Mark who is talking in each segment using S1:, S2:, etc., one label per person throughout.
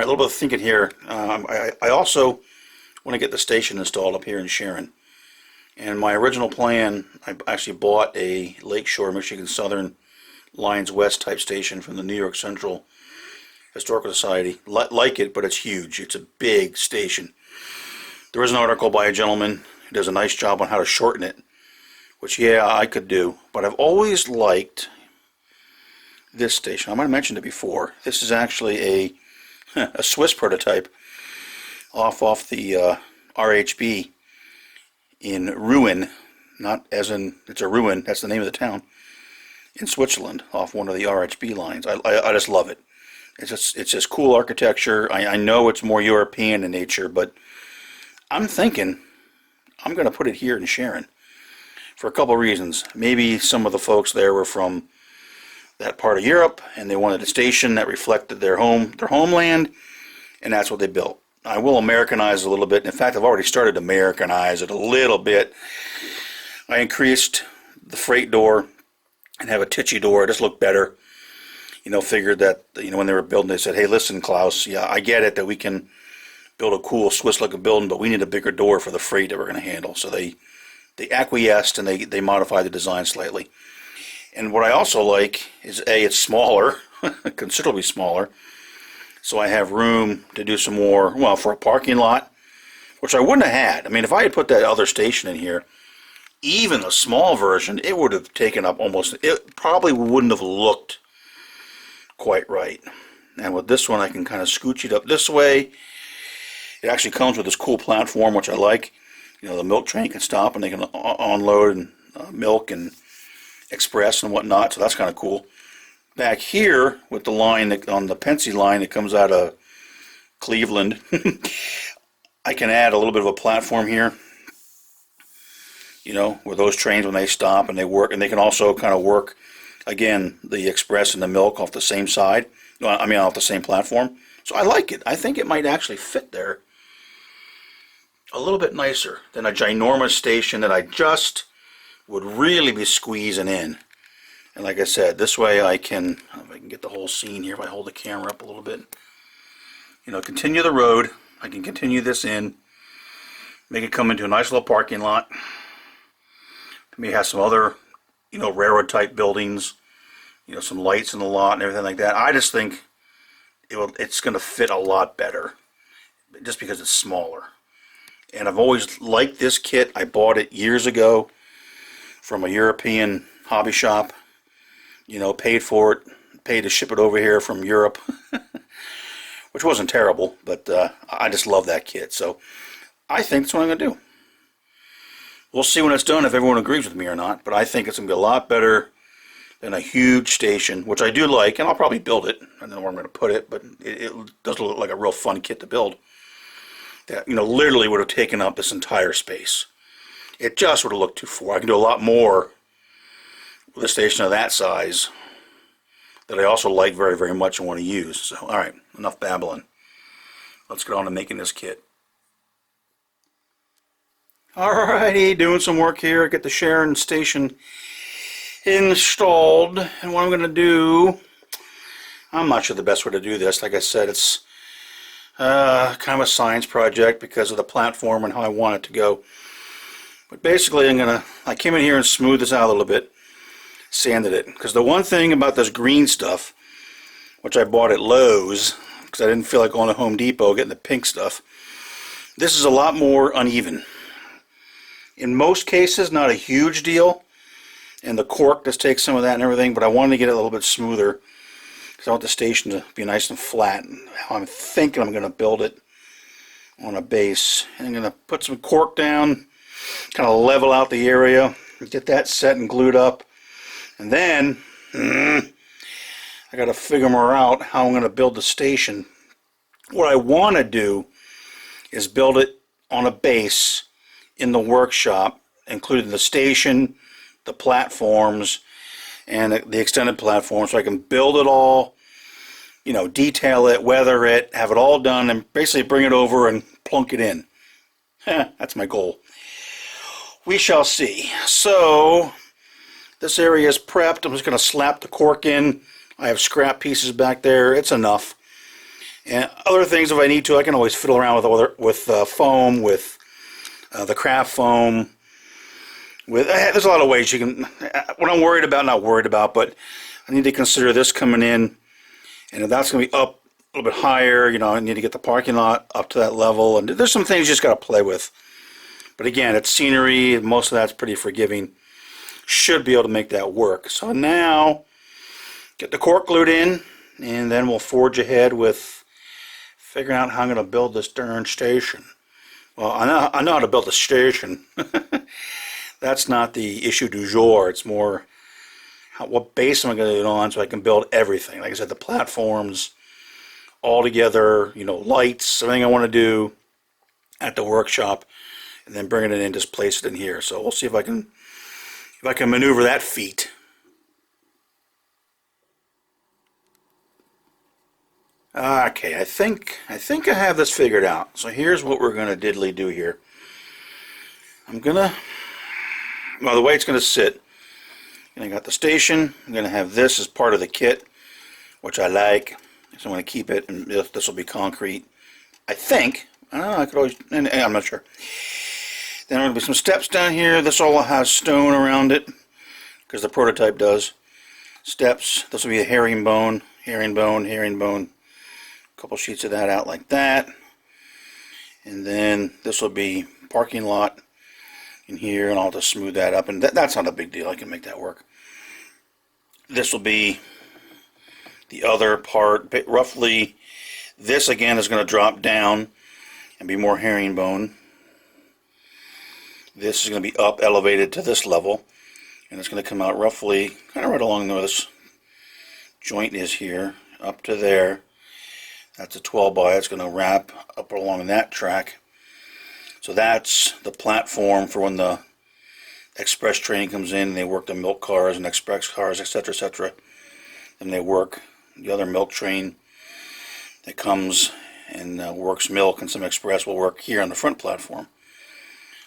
S1: a little bit of thinking here. I also want to get the station installed up here in Sharon. And my original plan, I actually bought a Lakeshore, Michigan Southern Lines West type station from the New York Central Historical Society. Like it, but it's huge. It's a big station. There is an article by a gentleman who does a nice job on how to shorten it, which, yeah, I could do. But I've always liked this station. I might have mentioned it before. This is actually a Swiss prototype off the RHB in Rueun, not as in, it's a Rueun, that's the name of the town, in Switzerland, off one of the RHB lines. I just love it. It's just cool architecture. I know it's more European in nature, but I'm thinking I'm going to put it here in Sharon for a couple of reasons. Maybe some of the folks there were from that part of Europe, and they wanted a station that reflected their homeland, and that's what they built. I will Americanize a little bit. In fact, I've already started to Americanize it a little bit. I increased the freight door and have a titchy door. It just looked better. You know, figured that, you know, when they were building, they said, hey, listen, Klaus, yeah, I get it that we can build a cool Swiss-looking building, but we need a bigger door for the freight that we're going to handle. So they acquiesced, and they modified the design slightly. And what I also like is, A, it's smaller, considerably smaller. So I have room to do some more, well, for a parking lot, which I wouldn't have had. I mean, if I had put that other station in here, even a small version, it would have taken up almost, it probably wouldn't have looked quite right. And with this one, I can kind of scooch it up this way. It actually comes with this cool platform, which I like. You know, the milk train can stop and they can unload and milk and express and whatnot, so that's kind of cool. Back here with the line on the Pensy line that comes out of Cleveland, I can add a little bit of a platform here, you know, where those trains, when they stop and they work, and they can also kind of work, again, the express and the milk off the same side, I mean off the same platform. So I like it. I think it might actually fit there a little bit nicer than a ginormous station that I just would really be squeezing in. And like I said, this way I can, if I can get the whole scene here, if I hold the camera up a little bit, you know, continue the road. I can continue this in, make it come into a nice little parking lot. Maybe have some other, you know, railroad type buildings, you know, some lights in the lot and everything like that. I just think it's going to fit a lot better just because it's smaller. And I've always liked this kit. I bought it years ago from a European hobby shop. You know, paid for it, paid to ship it over here from Europe, which wasn't terrible, but I just love that kit. So I think that's what I'm going to do. We'll see when it's done if everyone agrees with me or not, but I think it's going to be a lot better than a huge station, which I do like, and I'll probably build it. I don't know where I'm going to put it, but it does look like a real fun kit to build. That, you know, literally would have taken up this entire space. It just would have looked too full. I can do a lot more with a station of that size that I also like very, very much and want to use. So, alright, enough babbling. Let's get on to making this kit. Alrighty, doing some work here. Get the Sharon station installed. And what I'm going to do, I'm not sure the best way to do this. Like I said, it's kind of a science project because of the platform and how I want it to go. But basically, I came in here and smoothed this out a little bit. Sanded it, because the one thing about this green stuff, which I bought at Lowe's because I didn't feel like going to Home Depot getting the pink stuff, this is a lot more uneven. In most cases, not a huge deal, and the cork just takes some of that and everything, but I wanted to get it a little bit smoother because I want the station to be nice and flat. And how I'm thinking I'm going to build it on a base, and I'm going to put some cork down, kind of level out the area, get that set and glued up. And then, I got to figure more out how I'm going to build the station. What I want to do is build it on a base in the workshop, including the station, the platforms, and the extended platform, so I can build it all, you know, detail it, weather it, have it all done, and basically bring it over and plunk it in. That's my goal. We shall see. So this area is prepped. I'm just going to slap the cork in. I have scrap pieces back there. It's enough. And other things, if I need to, I can always fiddle around with foam, with the craft foam. There's a lot of ways you can. What I'm worried about, not worried about, but I need to consider this coming in, and if that's going to be up a little bit higher, you know, I need to get the parking lot up to that level, and there's some things you just got to play with. But again, it's scenery, most of that's pretty forgiving. Should be able to make that work. So now, get the cork glued in, and then we'll forge ahead with figuring out how I'm going to build this darn station. Well, I know how to build a station. That's not the issue du jour. It's more what base am I going to do it on so I can build everything. Like I said, the platforms all together, you know, lights, everything I want to do at the workshop, and then bringing it in, just place it in here. So we'll see if I can maneuver that feat. Okay, I think I have this figured out. So here's what we're going to diddly do here. Well, the way it's going to sit, and I got the station. I'm going to have this as part of the kit, which I like. So I'm going to keep it, and this will be concrete. I think. I don't know, I could always, and I'm not sure. Then there are going to be some steps down here. This all has stone around it, because the prototype does. Steps. This will be a herringbone, herringbone, herringbone. A couple sheets of that out like that. And then this will be parking lot in here, and I'll just smooth that up. And that's not a big deal. I can make that work. This will be the other part. Roughly, this again is going to drop down and be more herringbone. This is going to be up, elevated to this level, and it's going to come out roughly kind of right along where this joint is here, up to there. That's a 12 by. It's going to wrap up along that track. So that's the platform for when the express train comes in and they work the milk cars and express cars, etc., etc. And they work the other milk train that comes and works milk, and some express will work here on the front platform.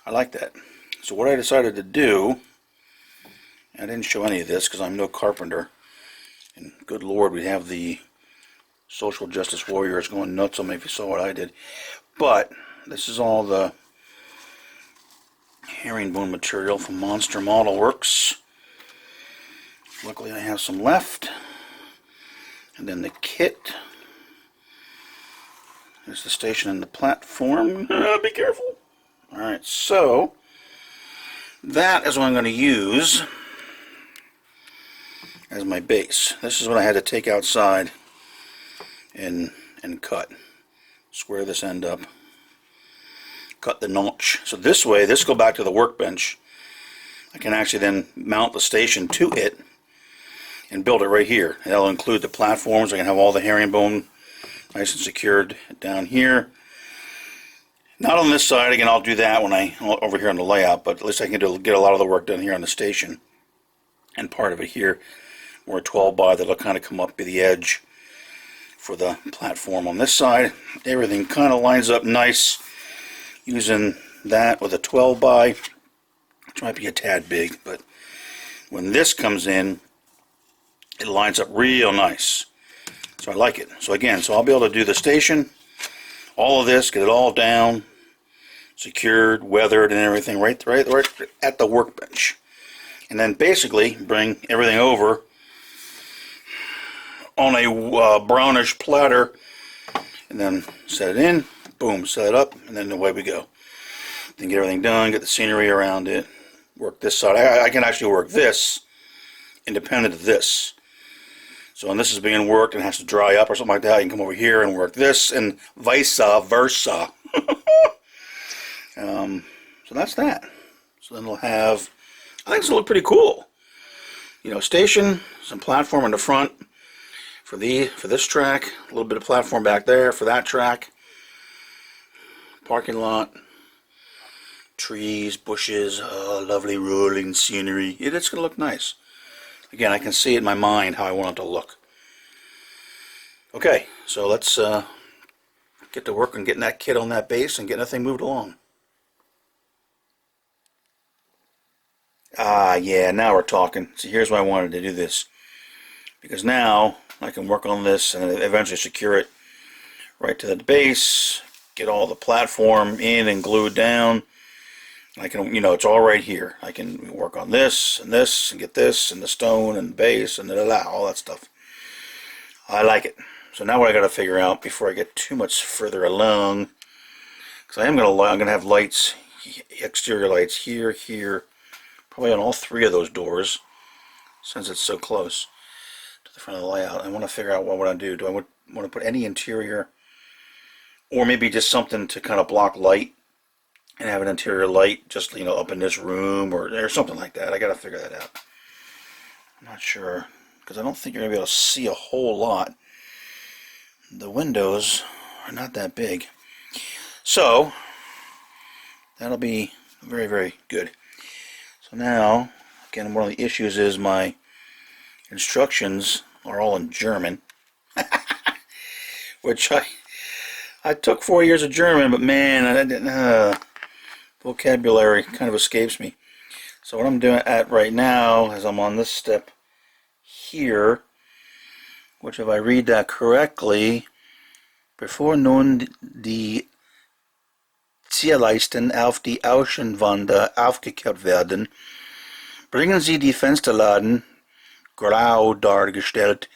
S1: I like that. So what I decided to do, I didn't show any of this because I'm no carpenter, and good Lord, we have the social justice warriors going nuts on me if you saw what I did. But this is all the herringbone material from Monster Model Works. Luckily I have some left. And then the kit. There's the station and the platform. Be careful. Alright, so that is what I'm going to use as my base. This is what I had to take outside and cut. Square this end up. Cut the notch. So this way, this will go back to the workbench. I can actually then mount the station to it and build it right here. And that'll include the platforms. I can have all the herringbone nice and secured down here. Not on this side. Again, I'll do that when over here on the layout, but at least I can get a lot of the work done here on the station. And part of it here, more 12 by that'll kind of come up to the edge for the platform on this side. Everything kind of lines up nice using that with a 12 by, which might be a tad big, but when this comes in, it lines up real nice. So I like it. So again, I'll be able to do the station, all of this, get it all down, secured, weathered, and everything right at the workbench. And then basically bring everything over on a brownish platter, and then set it in, boom, set it up, and then away we go. Then get everything done, get the scenery around it, work this side. I can actually work this independent of this. So when this is being worked and has to dry up or something like that, you can come over here and work this, and vice versa. So that's that. So then we'll have, I think this will look pretty cool. You know, station, some platform in the front for this track, a little bit of platform back there for that track. Parking lot, trees, bushes, lovely rolling scenery. It's going to look nice. Again, I can see it in my mind how I want it to look. Okay, so let's get to work on getting that kit on that base and getting that thing moved along. Yeah, now we're talking. See, here's why I wanted to do this. Because now I can work on this and eventually secure it right to the base, get all the platform in and glued down. I can, you know, it's all right here. I can work on this and get this and the stone and the base and all that stuff. I like it. So now what I got to figure out before I get too much further along, because I'm gonna have lights, exterior lights here, probably on all three of those doors, since it's so close to the front of the layout. I want to figure out what I want to do. Do I want to put any interior, or maybe just something to kind of block light and have an interior light just, you know, up in this room or something like that. I got to figure that out. I'm not sure, because I don't think you're going to be able to see a whole lot. The windows are not that big. So, that'll be very, very good. So now, again, one of the issues is my instructions are all in German. Which I took 4 years of German, but man, I didn't... vocabulary kind of escapes me. So what I'm doing at right now is I'm on this step here, which if I read that correctly, bevor nun die Zierleisten auf die Außenwände aufgekehrt werden, bringen Sie die Fensterladen grau dargestellt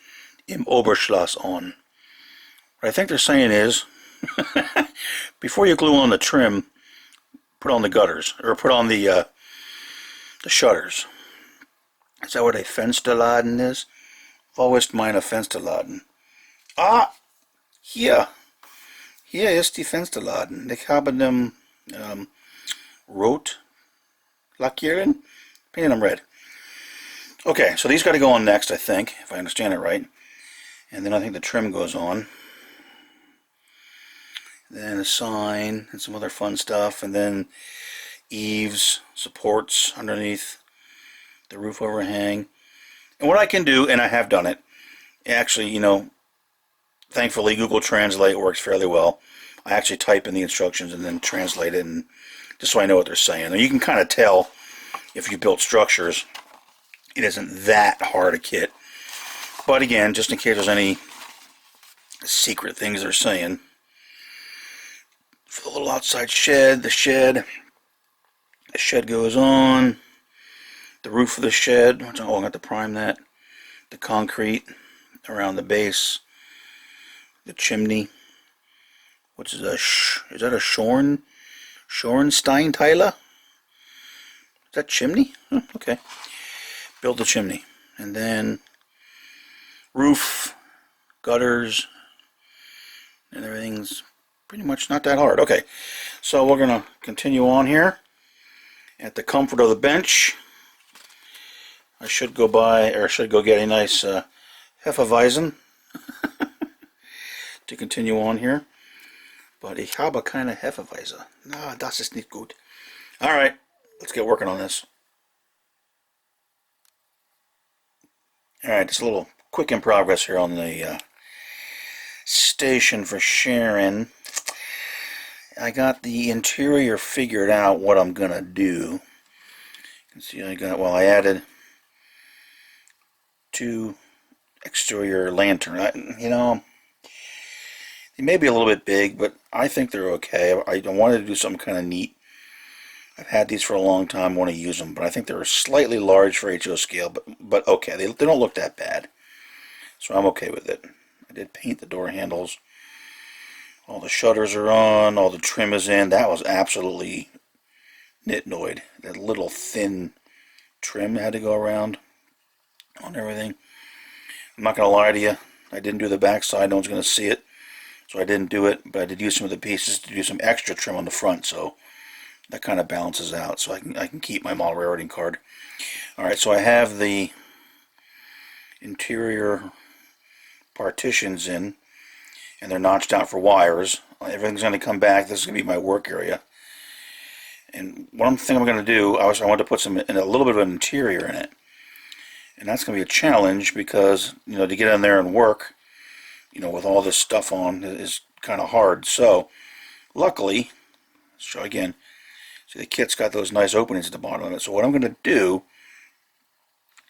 S1: im Oberschloss on. What I think they're saying is, before you glue on the trim, put on the gutters, or put on the shutters. Is that what a Fensterladen is? Wo ist meine Fensterladen? Ah, hier. Hier ist die Fensterladen. Ich habe them rot lackieren. Painted them red. Okay, so these got to go on next, I think, if I understand it right. And then I think the trim goes on. Then a sign and some other fun stuff, and then eaves, supports underneath the roof overhang. And what I can do, and I have done it, actually, you know, thankfully Google Translate works fairly well. I actually type in the instructions and then translate it, and just so I know what they're saying. And you can kind of tell if you built structures, it isn't that hard a kit. But again, just in case there's any secret things they're saying. For the little outside shed, the shed goes on. The roof of the shed, which I'm going to prime that. The concrete around the base. The chimney, which is is that a Schornsteinteile? Is that chimney? Okay. Build the chimney. And then roof, gutters, and everything's pretty much not that hard. Okay, so we're going to continue on here at the comfort of the bench. I should go get a nice Hefeweizen to continue on here. But ich habe keine Hefeweizen. No, das ist nicht gut. Alright, let's get working on this. Alright, just a little quick in progress here on the station for Sharon. I got the interior figured out, what I'm gonna do. You can see I added 2 exterior lanterns. You know, they may be a little bit big, but I think they're okay. I wanted to do something kind of neat. I've had these for a long time, want to use them, but I think they're slightly large for HO scale, but okay, they don't look that bad. So I'm okay with it. I did paint the door handles. All the shutters are on, all the trim is in. That was absolutely nitnoid. That little thin trim had to go around on everything. I'm not going to lie to you, I didn't do the back side, no one's going to see it, so I didn't do it, but I did use some of the pieces to do some extra trim on the front, so that kind of balances out, so I can keep my model railroading card. Alright, so I have the interior partitions in, and they're notched out for wires. Everything's going to come back. This is going to be my work area. And one thing I'm going to do, I wanted to put a little bit of an interior in it. And that's going to be a challenge because, you know, to get in there and work, you know, with all this stuff on is kind of hard. So, luckily, let's show again. See, the kit's got those nice openings at the bottom of it. So what I'm going to do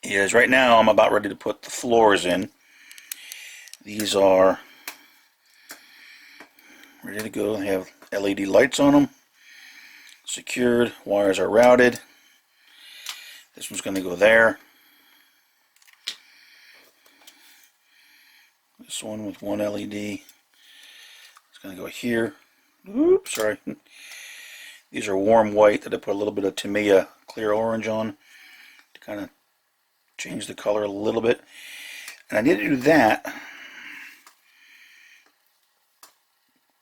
S1: is, right now I'm about ready to put the floors in. These are ready to go. They have LED lights on them. Secured. Wires are routed. This one's going to go there. This one with one LED. It's going to go here. Oops, sorry. These are warm white that I put a little bit of Tamiya clear orange on to kind of change the color a little bit. And I need to do that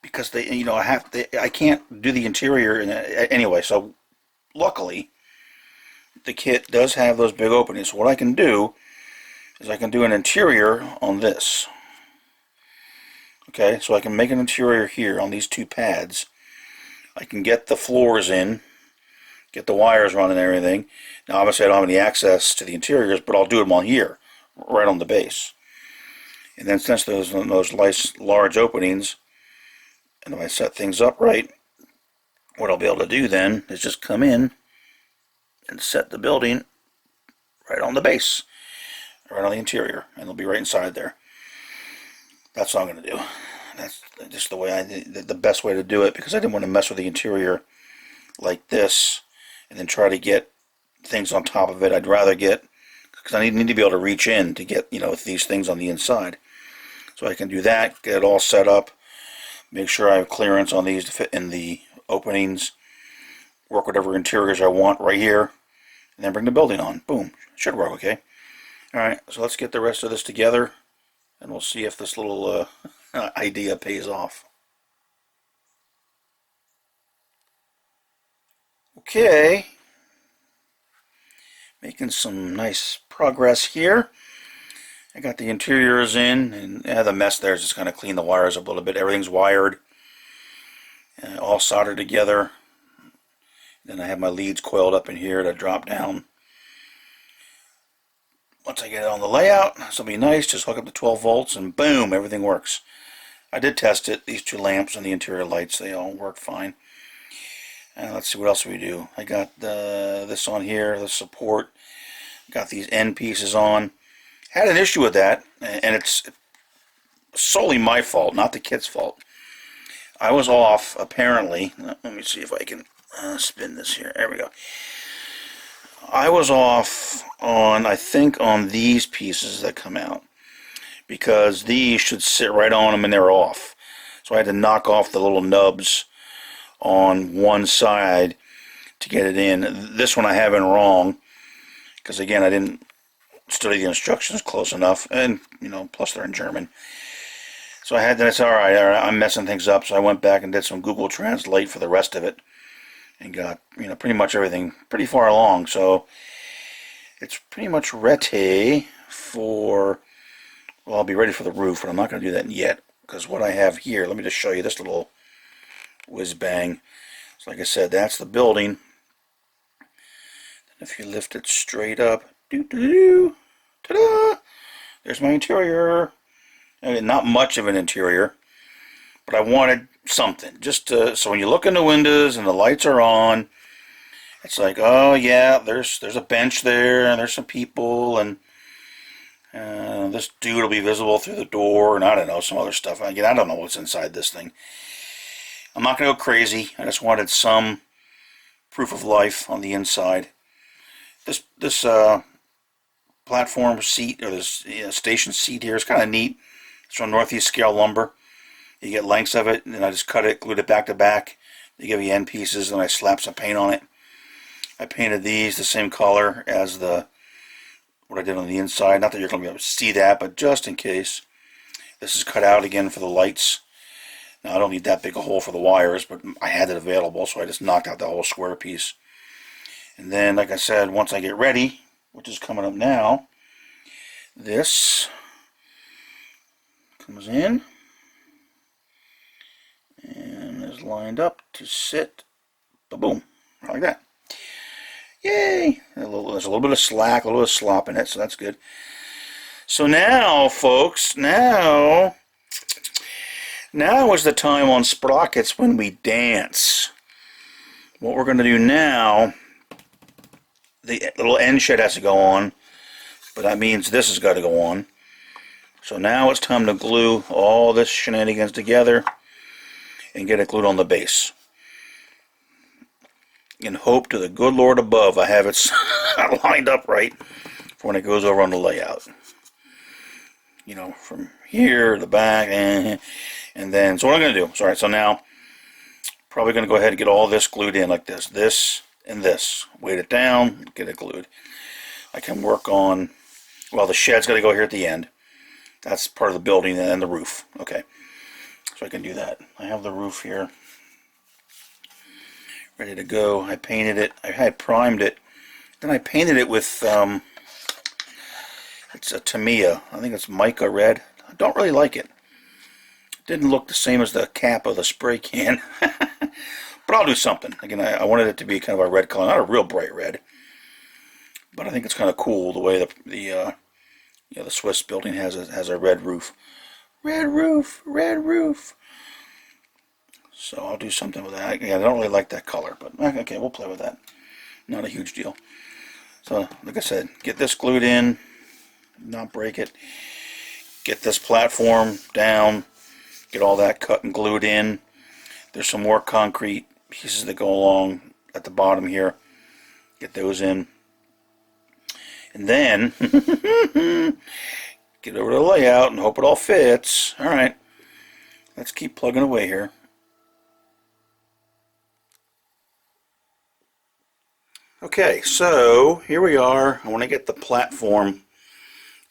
S1: because they, you know, I can't do the interior anyway. So luckily, the kit does have those big openings. So what I can do is I can do an interior on this. Okay, so I can make an interior here on these two pads. I can get the floors in, get the wires running and everything. Now obviously I don't have any access to the interiors, but I'll do them on here, right on the base. And then since those nice large openings, and if I set things up right, what I'll be able to do then is just come in and set the building right on the base, right on the interior, and it'll be right inside there. That's what I'm going to do. That's just the way the best way to do it, because I didn't want to mess with the interior like this and then try to get things on top of it. I'd rather get, because I need to be able to reach in to get, you know, these things on the inside. So I can do that, get it all set up, make sure I have clearance on these to fit in the openings, work whatever interiors I want right here, and then bring the building on. Boom. Should work okay. Alright, so let's get the rest of this together, and we'll see if this little idea pays off. Okay, making some nice progress here. I got the interiors in, and the mess there is just kind of clean the wires up a little bit. Everything's wired, all soldered together. Then I have my leads coiled up in here to drop down. Once I get it on the layout, this will be nice. Just hook up to 12 volts and boom, everything works. I did test it. These two lamps and the interior lights, they all work fine. Let's see what else we do. I got this on here, the support. Got these end pieces on. Had an issue with that, and it's solely my fault, not the kit's fault. I was off, apparently. Let me see if I can spin this here. There we go. I was off on, I think, on these pieces that come out, because these should sit right on them and they're off. So I had to knock off the little nubs on one side to get it in. This one I have in wrong, because again, I didn't study the instructions close enough, and you know, plus they're in German. So I said, all right, I'm messing things up. So I went back and did some Google Translate for the rest of it, and got, you know, pretty much everything pretty far along. So it's pretty much ready for, well, I'll be ready for the roof, but I'm not going to do that yet, because what I have here, let me just show you this little whiz bang. So like I said, that's the building. And if you lift it straight up, ta-da! There's my interior. I mean, not much of an interior, but I wanted something, just to, so when you look in the windows and the lights are on, it's like, oh yeah, there's a bench there, and there's some people, and this dude will be visible through the door, and I don't know, some other stuff. Again, I don't know what's inside this thing. I'm not going to go crazy. I just wanted some proof of life on the inside. This platform seat, or this station seat here, is kind of neat. It's from Northeast Scale Lumber. You get lengths of it, and then I just cut it, glued it back to back. They give you end pieces, and I slap some paint on it. I painted these the same color as what I did on the inside. Not that you're going to be able to see that, but just in case. This is cut out again for the lights. Now, I don't need that big a hole for the wires, but I had it available, so I just knocked out the whole square piece. And then, like I said, once I get ready, which is coming up now, this comes in and is lined up to sit, boom, like that. Yay! There's a little bit of slack, a little bit of slop in it, so that's good. So now, folks, now is the time on Sprockets when we dance. What we're going to do now, the little end shed has to go on, but that means this has got to go on. So now it's time to glue all this shenanigans together. and get it glued on the base. And hope to the good Lord above I have it lined up right for when it goes over on the layout. You know, from here to the back, and then, so what I'm going to do, sorry, so now, probably going to go ahead and get all this glued in like this, and this. Weight it down, get it glued. I can work on, well, the shed's got to go here at the end. That's part of the building, and then the roof. Okay, so I can do that. I have the roof here, ready to go. I painted it, I had primed it, then I painted it with, it's a Tamiya, I think it's mica red. I don't really like it. Didn't look the same as the cap of the spray can. But I'll do something. Again, I wanted it to be kind of a red color, not a real bright red. But I think it's kind of cool the way the Swiss building has a red roof. Red roof, red roof. So I'll do something with that. Yeah, I don't really like that color, but okay, we'll play with that. Not a huge deal. So, like I said, get this glued in, not break it. Get this platform down, get all that cut and glued in. There's some more concrete pieces that go along at the bottom here. Get those in. And then, get over to the layout and hope it all fits. Alright, let's keep plugging away here. Okay, so here we are. I want to get the platform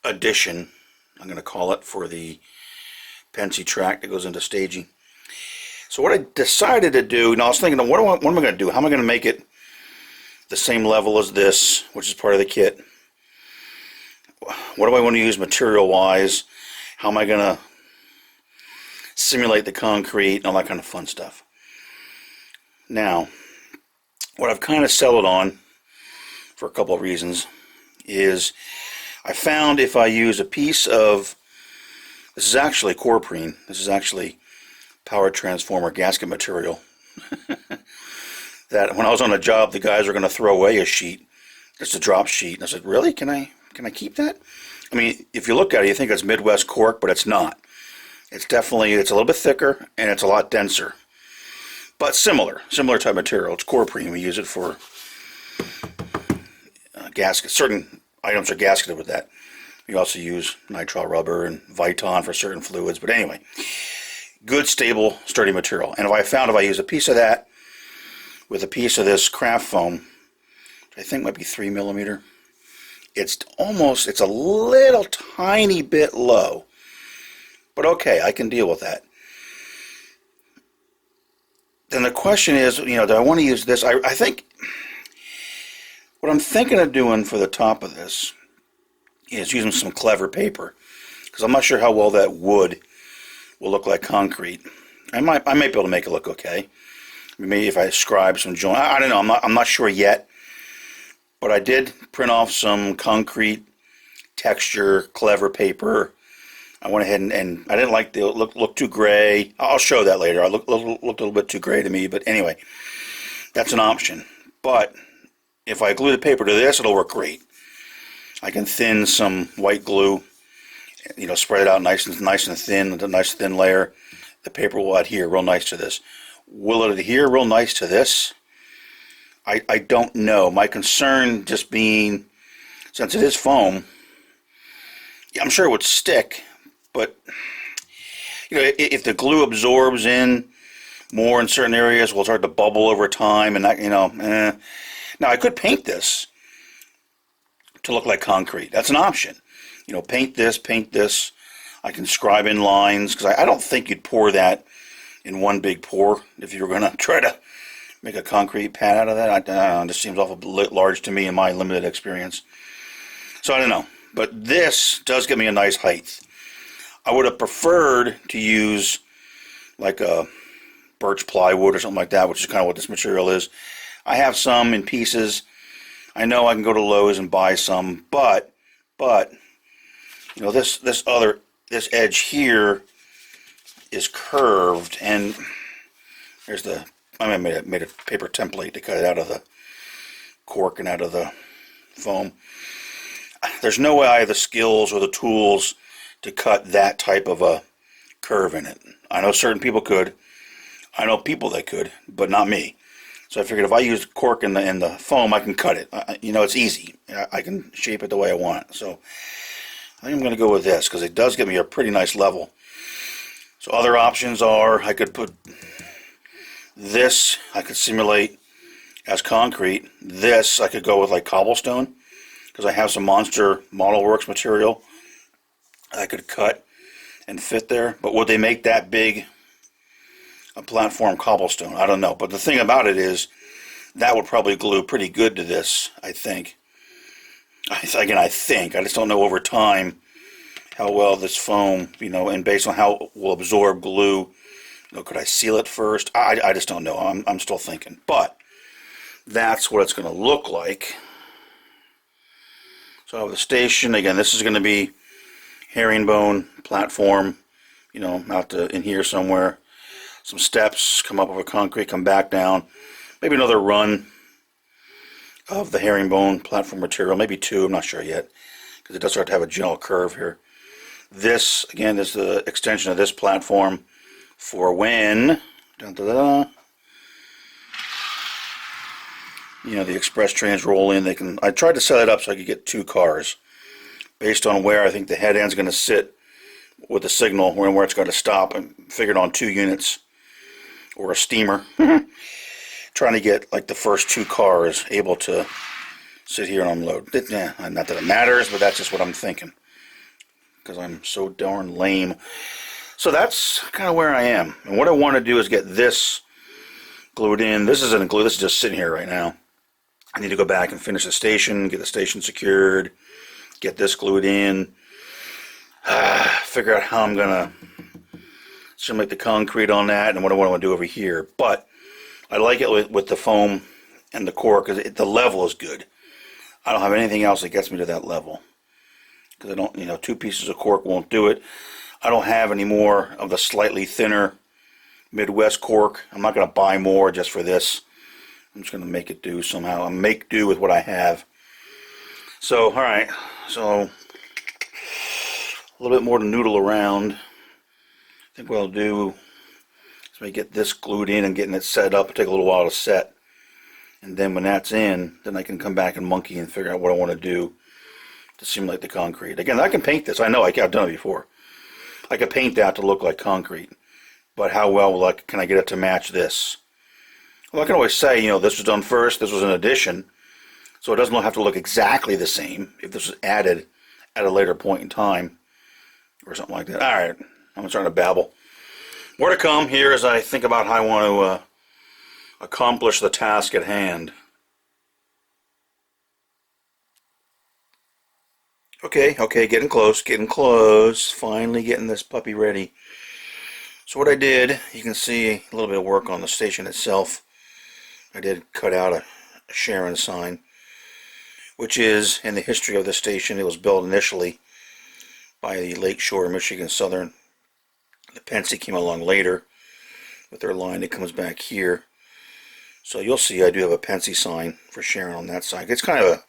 S1: addition, I'm going to call it, for the Pensy track that goes into staging. So what I decided to do, now I was thinking, what am I going to do? How am I going to make it the same level as this, which is part of the kit? What do I want to use material-wise? How am I going to simulate the concrete and all that kind of fun stuff? Now, what I've kind of settled on, for a couple of reasons, is I found if I use a piece of, this is actually corprine, this is actually power transformer gasket material, that when I was on a job, the guys were going to throw away a sheet, just a drop sheet, and I said, really, can I keep that? I mean, if you look at it, you think it's Midwest cork, but it's not. It's definitely, it's a little bit thicker, and it's a lot denser. But similar type material. It's corprine. We use it for gaskets. Certain items are gasketed with that. We also use nitrile rubber and Viton for certain fluids. But anyway, good, stable, sturdy material. And if I use a piece of that with a piece of this craft foam, which I think might be 3mm, it's a little tiny bit low. But okay, I can deal with that. Then the question is, do I want to use this? I think what I'm thinking of doing for the top of this is using some clever paper, because I'm not sure how well that wood will look like concrete. I might be able to make it look okay. Maybe if I scribe some joint, I don't know. I'm not sure yet. But I did print off some concrete texture clever paper. I went ahead and I didn't like the look too gray. I'll show that later. It looked a little bit too gray to me, but anyway, that's an option. But if I glue the paper to this, it'll work great. I can thin some white glue, spread it out nice and thin, with a nice thin layer. The paper will adhere real nice to this. Will it adhere real nice to this? I don't know. My concern just being, since it is foam, yeah, I'm sure it would stick. But if the glue absorbs in more in certain areas, well, it's hard to bubble over time, and that, Now I could paint this to look like concrete. That's an option. Paint this. I can scribe in lines, because I don't think you'd pour that in one big pour if you were going to try to make a concrete pad out of that. I don't know, it just seems awful large to me in my limited experience. So I don't know. But this does give me a nice height. I would have preferred to use like a birch plywood or something like that, which is kind of what this material is. I have some in pieces. I know I can go to Lowe's and buy some, but this edge here is curved, and I made a paper template to cut it out of the cork and out of the foam. There's no way I have the skills or the tools to cut that type of a curve in it. I know certain people could. I know people that could, but not me. So I figured if I use cork in the foam, I can cut it. You know, it's easy. I can shape it the way I want it. So I think I'm going to go with this because it does give me a pretty nice level. So other options are I could put this, I could simulate as concrete. This I could go with like cobblestone because I have some Monster Model Works material I could cut and fit there. But would they make that big a platform cobblestone? I don't know. But the thing about it is that would probably glue pretty good to this, I think. Again, I think. I just don't know over time how well this foam, you know, and based on how it will absorb glue, you know, could I seal it first? I just don't know. I'm still thinking. But that's what it's going to look like. So I have the station. Again, this is going to be herringbone platform, you know, out to in here somewhere. Some steps, come up over concrete, come back down. Maybe another run of the herringbone platform material, maybe two, I'm not sure yet, because it does start to have a gentle curve here. This, again, is the extension of this platform for when, you know, the express trains roll in. They can. I tried to set it up so I could get two cars, based on where I think the head end's going to sit with the signal, where it's going to stop. I figured on 2 units, or a steamer. Trying to get like the first 2 cars able to sit here and unload. Not that it matters, but that's just what I'm thinking, because I'm so darn lame. So that's kind of where I am. And what I want to do is get this glued in. This isn't glued. This is just sitting here right now. I need to go back and finish the station, get the station secured, get this glued in, figure out how I'm going to simulate the concrete on that and what I want to do over here. But I like it with the foam and the cork because the level is good. I don't have anything else that gets me to that level, because I don't, you know, 2 pieces of cork won't do it. I don't have any more of the slightly thinner Midwest cork. I'm not going to buy more just for this. I'm just going to make it do somehow. I'll make do with what I have. So, alright. So, a little bit more to noodle around. I think what I'll do is maybe get this glued in and getting it set up. It'll take a little while to set. And then when that's in, then I can come back and monkey and figure out what I want to do to simulate the concrete. Again, I can paint this. I know I've done it before. I could paint that to look like concrete. But how well can I get it to match this? Well, I can always say, you know, this was done first, this was an addition, so it doesn't have to look exactly the same if this was added at a later point in time or something like that. Alright, I'm trying to babble. More to come here as I think about how I want to accomplish the task at hand. Okay, getting close, finally getting this puppy ready. So what I did, you can see a little bit of work on the station itself. I did cut out a Sharon sign, which is, in the history of the station, it was built initially by the Lakeshore, Michigan Southern. The Pennsy came along later with their line that comes back here. So you'll see I do have a Pennsy sign for Sharon on that side. It's kind of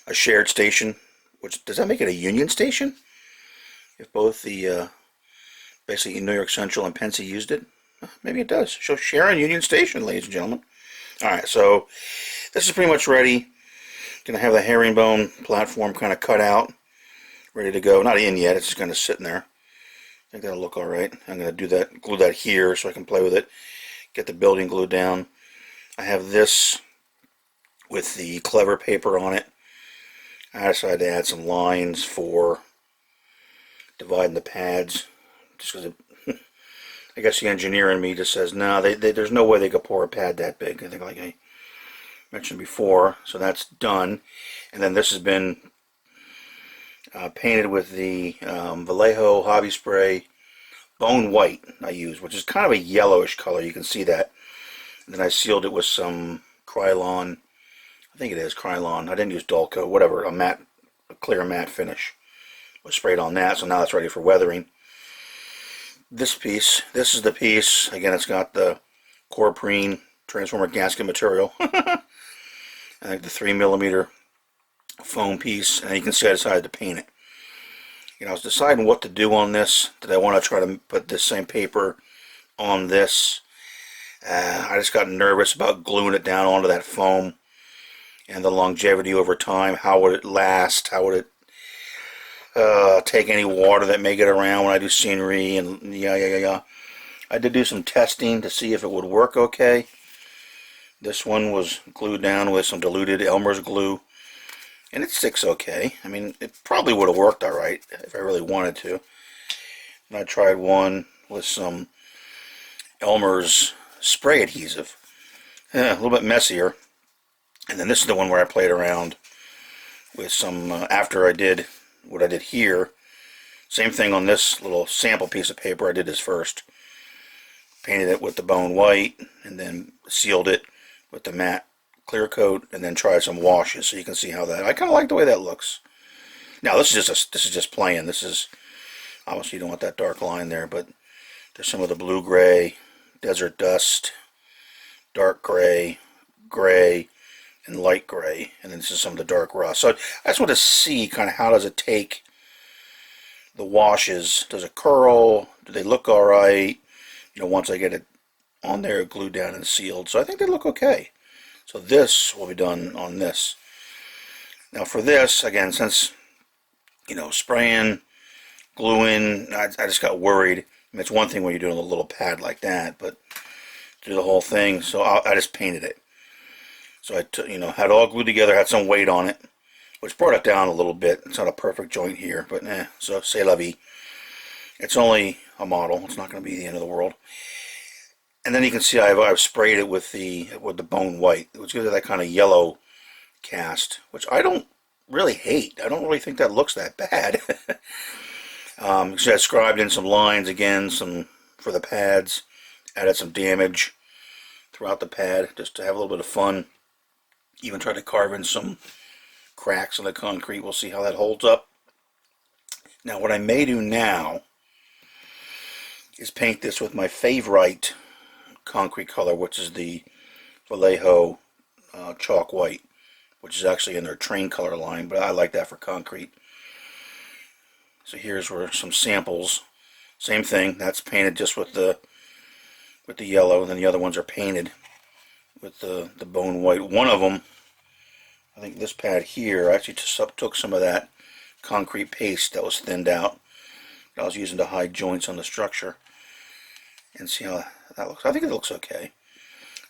S1: a shared station. Which, does that make it a Union station? If both the, basically New York Central and Pennsy used it? Maybe it does. So Sharon Union Station, ladies and gentlemen. Alright, so this is pretty much ready. Gonna have the herringbone platform kind of cut out. Ready to go. Not in yet, it's just kind of sitting there. I think that'll look alright. I'm gonna do that, glue that here so I can play with it. Get the building glued down. I have this with the clever paper on it. I decided to add some lines for dividing the pads, just because I guess the engineer in me just says, no, there's no way they could pour a pad that big. I think, like I mentioned before, so that's done. And then this has been painted with the Vallejo Hobby Spray Bone White I use, which is kind of a yellowish color. You can see that. And then I sealed it with some Krylon. I think it is Krylon. I didn't use dull coat, whatever, a clear matte finish was sprayed on that, so now it's ready for weathering. This piece, this is the piece, again, it's got the Corprine transformer gasket material. I think the 3mm foam piece, and you can see I decided to paint it. You know, I was deciding what to do on this. Did I want to try to put this same paper on this I just got nervous about gluing it down onto that foam and the longevity over time. How would it last? How would it take any water that may get around when I do scenery? And yeah. I did do some testing to see if it would work okay. This one was glued down with some diluted Elmer's glue, and it sticks okay. I mean, it probably would have worked alright if I really wanted to. And I tried one with some Elmer's spray adhesive. A little bit messier. And then this is the one where I played around with some, after I did what I did here. Same thing on this little sample piece of paper. I did this first. Painted it with the bone white, and then sealed it with the matte clear coat, and then tried some washes so you can see how that. I kind of like the way that looks. Now this is just plain. This is obviously you don't want that dark line there, but there's some of the blue gray, desert dust, dark gray, gray, and light gray, and then this is some of the dark rust. So I just want to see kind of how does it take the washes. Does it curl? Do they look all right? You know, once I get it on there, glued down and sealed. So I think they look okay. So this will be done on this. Now for this, again, since, you know, spraying, gluing, I just got worried. I mean, it's one thing when you're doing a little pad like that, but do the whole thing. So I just painted it. So I took, you know, had it all glued together, had some weight on it, which brought it down a little bit. It's not a perfect joint here, but so c'est la vie. It's only a model. It's not going to be the end of the world. And then you can see I've sprayed it with the bone white, which gives it that kind of yellow cast, which I don't really hate. I don't really think that looks that bad. So I scribed in some lines again, some for the pads, added some damage throughout the pad just to have a little bit of fun. Even tried to carve in some cracks in the concrete. We'll see how that holds up. Now what I may do now is paint this with my favorite concrete color, which is the Vallejo chalk white, which is actually in their train color line, but I like that for concrete. So here's where some samples, same thing, that's painted just with the yellow, and then the other ones are painted with the bone white. One of them, I think this pad here, I actually just took some of that concrete paste that was thinned out that I was using to hide joints on the structure, and see how that looks. I think it looks okay.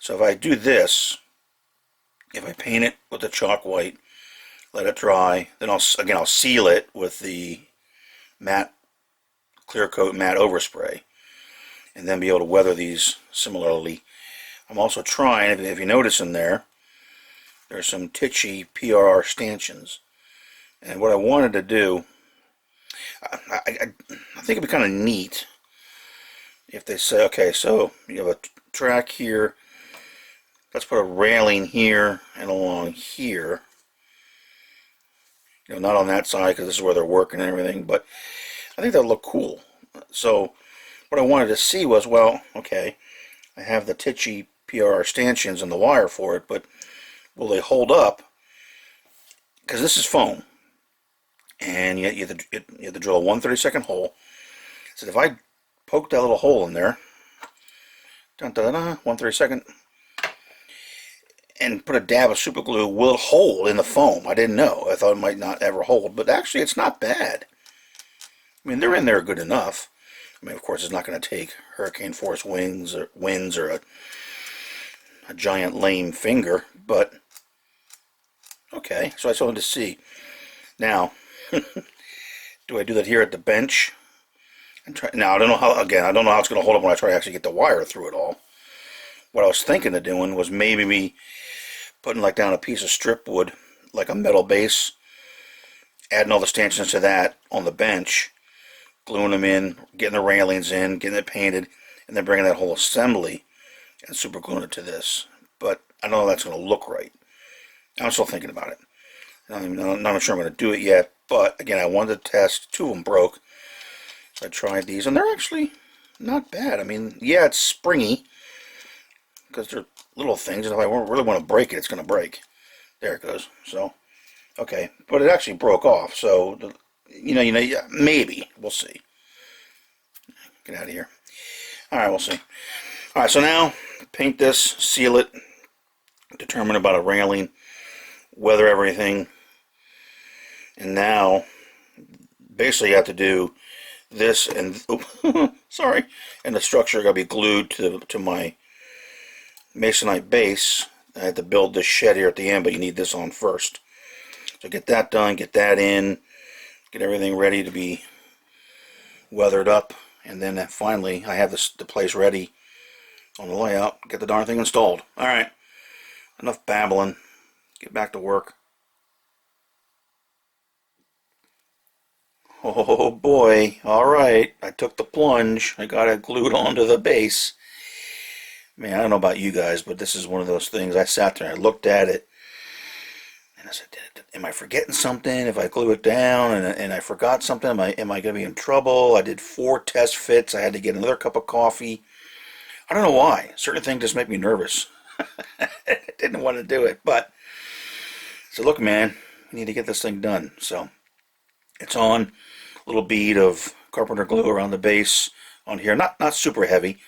S1: So if I do this, if I paint it with the chalk white, let it dry, then I'll seal it with the matte clear coat matte overspray, and then be able to weather these similarly. I'm also trying, if you notice in there, there's some titchy PRR stanchions, and what I wanted to do, I think it'd be kind of neat if they say, okay, so you have a track here, let's put a railing here and along here. You know, not on that side because this is where they're working and everything, but I think that would look cool. So what I wanted to see was, well, okay, I have the titchy PRR stanchions and the wire for it, but will they hold up? Because this is foam, and you have to drill a 1/32 hole. So if I poke that little hole in there, 1/32, and put a dab of super glue, will it hold in the foam? I didn't know. I thought it might not ever hold, but actually it's not bad. I mean, they're in there good enough. I mean, of course, it's not going to take hurricane force winds or a giant lame finger, but okay. So I just wanted to see. Now, do I do that here at the bench? And try, now I don't know how. Again, I don't know how it's going to hold up when I try to actually get the wire through it all. What I was thinking of doing was maybe me putting like down a piece of strip wood, like a metal base, adding all the stanchions to that on the bench, gluing them in, getting the railings in, getting it painted, and then bringing that whole assembly and super gluing it to this. But I don't know if that's going to look right. I'm still thinking about it. I'm not sure I'm going to do it yet, but again, I wanted to test. Two of them broke, so I tried these, and they're actually not bad. I mean, yeah, it's springy, because they're little things, and if I really want to break it, it's going to break. There it goes. So, okay, but it actually broke off, so, yeah, maybe. We'll see. Get out of here. Alright, we'll see. Alright, so now, paint this, seal it, determine about a railing, weather everything, and now basically you have to do this and sorry, and the structure got to be glued to my masonite base. I had to build this shed here at the end, but you need this on first. So get that done, get that in, get everything ready to be weathered up, and then finally I have the place ready on the layout. Get the darn thing installed. Alright, enough babbling. Get back to work. Oh boy, alright, I took the plunge. I got it glued onto the base. Man, I don't know about you guys, but this is one of those things. I sat there and I looked at it, and I said, am I forgetting something? If I glue it down and I forgot something, am I going to be in trouble? I did 4 test fits. I had to get another cup of coffee. I don't know why. Certain things just make me nervous. I didn't want to do it, but I said, look, man, we need to get this thing done. So it's on. A little bead of carpenter glue around the base on here. Not super heavy,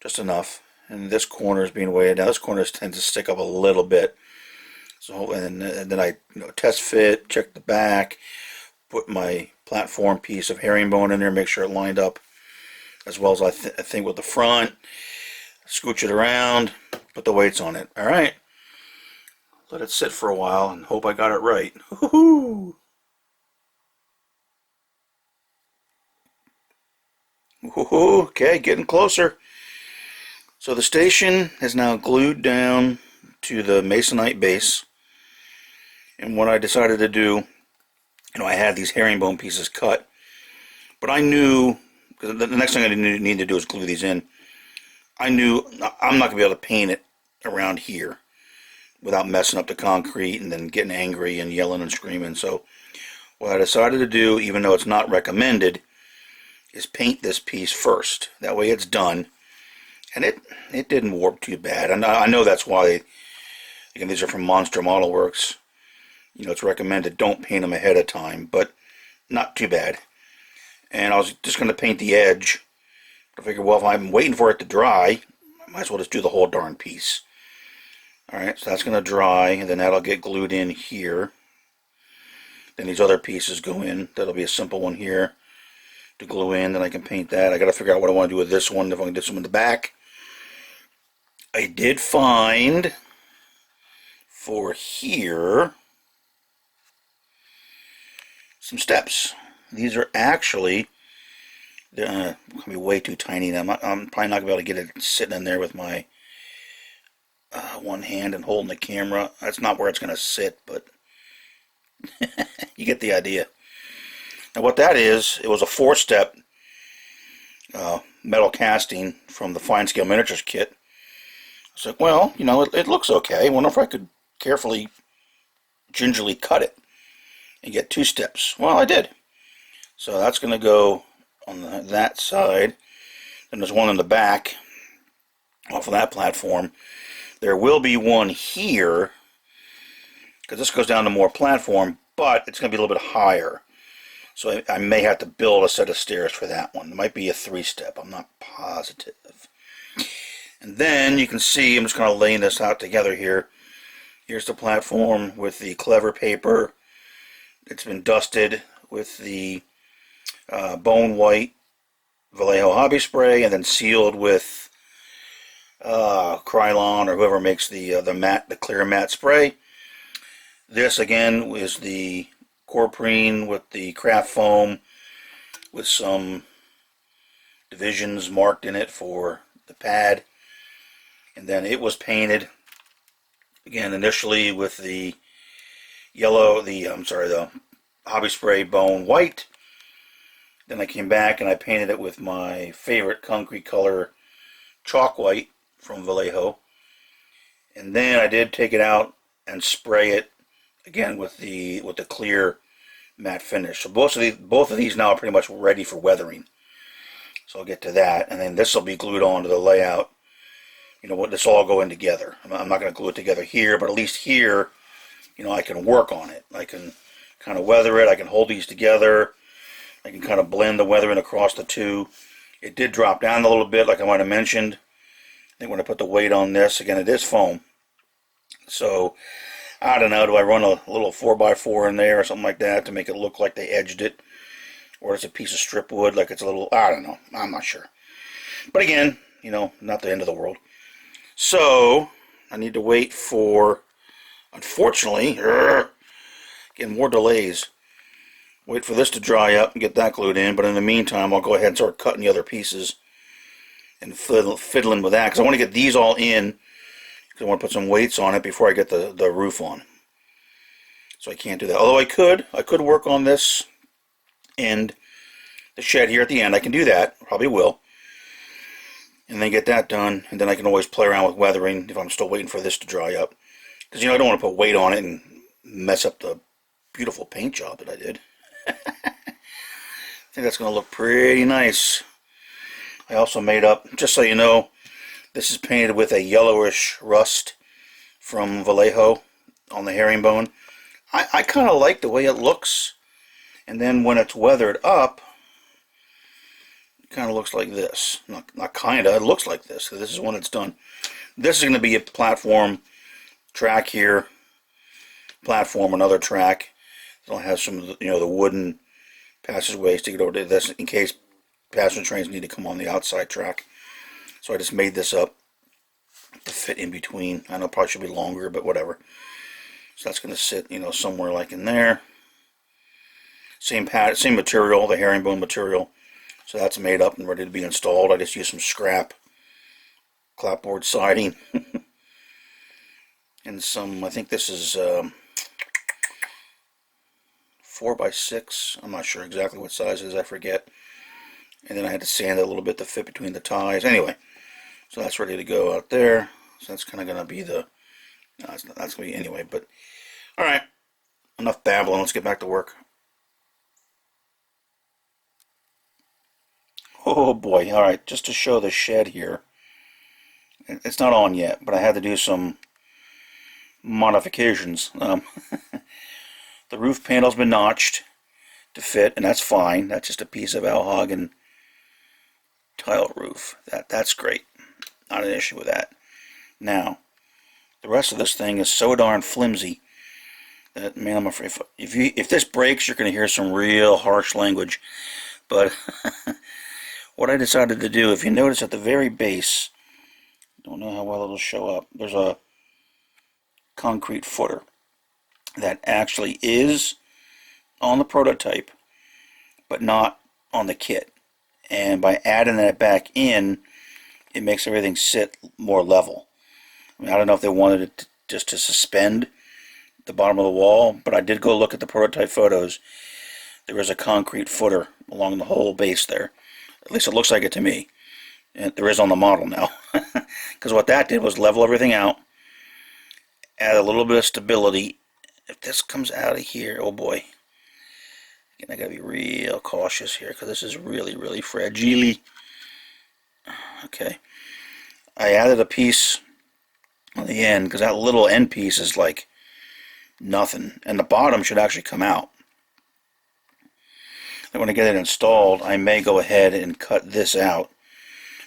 S1: just enough. And this corner is being weighted. Now this corner tends to stick up a little bit. So and then I test fit, check the back, put my platform piece of herringbone in there, make sure it lined up as well as I think with the front. Scooch it around, put the weights on it. All right, let it sit for a while and hope I got it right. Woohoo! Okay, getting closer. So the station is now glued down to the masonite base. And what I decided to do, I had these herringbone pieces cut. But I knew, because the next thing I need to do is glue these in. I knew I'm not going to be able to paint it around here without messing up the concrete and then getting angry and yelling and screaming. So what I decided to do, even though it's not recommended, is paint this piece first. That way it's done. And it didn't warp too bad. And I know that's why, again, these are from Monster Model Works. It's recommended don't paint them ahead of time, but not too bad. And I was just going to paint the edge. I figured, well, if I'm waiting for it to dry, I might as well just do the whole darn piece. Alright, so that's going to dry, and then that'll get glued in here. Then these other pieces go in. That'll be a simple one here to glue in. Then I can paint that. I got to figure out what I want to do with this one, if I can do some in the back. I did find for here some steps. These are actually, they're going to be way too tiny. I'm probably not going to be able to get it sitting in there with my one hand and holding the camera. That's not where it's going to sit, but you get the idea. Now what that is, it was a 4-step metal casting from the Fine Scale Miniatures kit. I was like, well, it looks okay. I wonder if I could carefully, gingerly cut it and get 2 steps. Well, I did. So that's going to go on that side. Then there's one in the back off of that platform. There will be one here, because this goes down to more platform, but it's going to be a little bit higher. So I may have to build a set of stairs for that one. It might be a 3-step. I'm not positive. And then you can see, I'm just kind of laying this out together here. Here's the platform with the clever paper. It's been dusted with the bone white Vallejo hobby spray, and then sealed with Krylon or whoever makes the clear matte spray. This again is the Corprine with the craft foam with some divisions marked in it for the pad. And then it was painted again initially with the the hobby spray bone white. Then I came back and I painted it with my favorite concrete color, chalk white from Vallejo. And then I did take it out and spray it again with the clear matte finish. So both of these now are pretty much ready for weathering. So I'll get to that, and then this will be glued onto the layout. This will all go in together. I'm not going to glue it together here, but at least here, I can work on it. I can kind of weather it. I can hold these together. I can kind of blend the weathering across the two. It did drop down a little bit, like I might have mentioned. think when I put the weight on this, again, it is foam. So, I don't know, do I run a little 4x4 in there or something like that to make it look like they edged it? Or it's a piece of strip wood, like it's a little, I don't know, I'm not sure. But again, you know, not the end of the world. So, I need to wait for, unfortunately, getting more delays. Wait for this to dry up and get that glued in, but in the meantime, I'll go ahead and start cutting the other pieces and fiddling with that, because I want to get these all in, because I want to put some weights on it before I get the roof on. So I can't do that. Although I could work on this and the shed here at the end. I can do that, probably will. And then get that done, and then I can always play around with weathering if I'm still waiting for this to dry up. Because, you know, I don't want to put weight on it and mess up the beautiful paint job that I did. I think that's going to look pretty nice. I also made up, just so you know, this is painted with a yellowish rust from Vallejo on the herringbone. I kind of like the way it looks. And then when it's weathered up, it kind of looks like this. Not kind of, it looks like this. This is when it's done. This is going to be a platform track here. Platform, another track. It'll have some, you know, the wooden passageways to get over to this in case passenger trains need to come on the outside track. So I just made this up to fit in between. I know it probably should be longer, but whatever. So that's going to sit, you know, somewhere like in there. Same material, the herringbone material. So that's made up and ready to be installed. I just used some scrap clapboard siding and some, I think this is 4x6. I'm not sure exactly what size it is, I forget. And then I had to sand it a little bit to fit between the ties. Anyway, so that's ready to go out there. So that's kind of going to be the, no, that's going to be anyway. But, alright, enough babbling. Let's get back to work. Oh boy, alright, just to show the shed here. It's not on yet, but I had to do some modifications. The roof panel's been notched to fit, and that's fine. That's just a piece of Alhagen tile roof. That's great. Not an issue with that. Now, the rest of this thing is so darn flimsy that, man, I'm afraid if this breaks, you're going to hear some real harsh language. But what I decided to do, if you notice at the very base, don't know how well it'll show up, there's a concrete footer that actually is on the prototype, but not on the kit. And by adding that back in, it makes everything sit more level. I mean, I don't know if they wanted it just to suspend the bottom of the wall, but I did go look at the prototype photos. There is a concrete footer along the whole base there. At least it looks like it to me. And there is on the model now. Because what that did was level everything out, add a little bit of stability. If this comes out of here, oh boy. Again, I gotta be real cautious here because this is really, really fragile. Okay. I added a piece on the end because that little end piece is like nothing. And the bottom should actually come out. And when I get it installed, I may go ahead and cut this out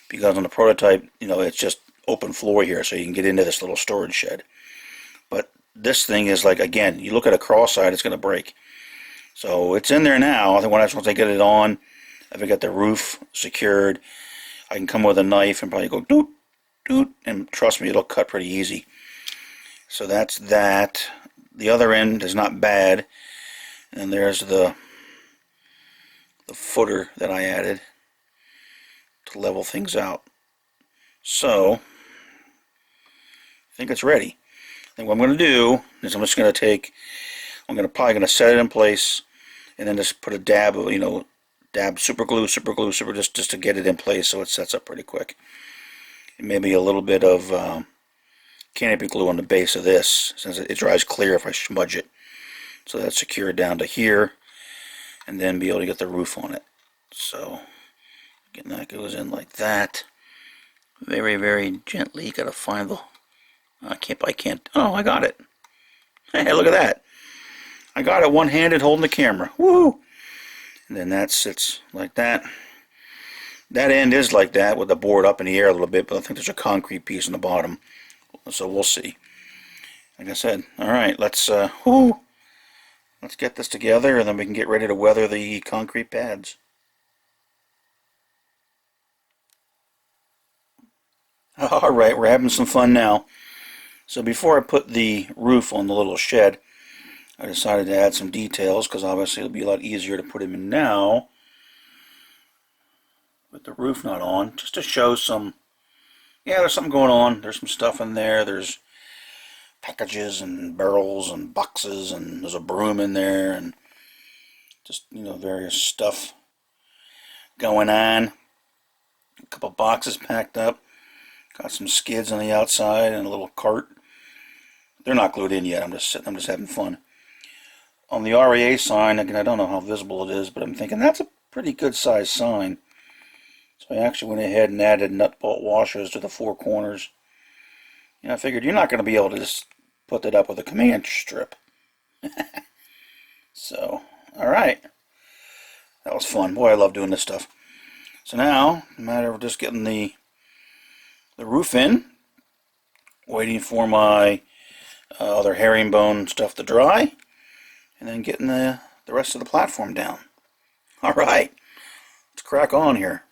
S1: because on the prototype, you know, it's just open floor here so you can get into this little storage shed. But this thing is like, again, you look at a cross side, it's going to break. So it's in there now. I think once I get it on, if I get the roof secured, I can come with a knife and probably go doot, doot, and trust me, it'll cut pretty easy. So that's that. The other end is not bad. And there's the footer that I added to level things out. So, I think it's ready. I think what I'm going to do is I'm just going to take, probably going to set it in place and then just put a dab of, you know, super glue, just to get it in place so it sets up pretty quick. And maybe a little bit of canopy glue on the base of this since it dries clear if I smudge it. So that's secured down to here and then be able to get the roof on it. So, again, that goes in like that. Very, very gently. You gotta find the. I can't. Oh, I got it. Hey, look at that. I got it one-handed holding the camera. Woo! And then that sits like that. That end is like that with the board up in the air a little bit, but I think there's a concrete piece on the bottom. So we'll see. Like I said, all right, let's get this together, and then we can get ready to weather the concrete pads. All right, we're having some fun now. So before I put the roof on the little shed, I decided to add some details, because obviously it'll be a lot easier to put them in now with the roof not on, just to show some, yeah, there's something going on. There's some stuff in there. There's packages and barrels and boxes, and there's a broom in there, and just, you know, various stuff going on. A couple boxes packed up. Got some skids on the outside and a little cart. They're not glued in yet. I'm just having fun. On the REA sign, again, I don't know how visible it is, but I'm thinking that's a pretty good sized sign. So I actually went ahead and added nut bolt washers to the four corners. You know, I figured you're not going to be able to just put that up with a command strip. So, alright. That was fun. Boy, I love doing this stuff. So now, a matter of just getting the roof in, waiting for my other herringbone stuff to dry, and then getting the rest of the platform down. Alright, let's crack on here.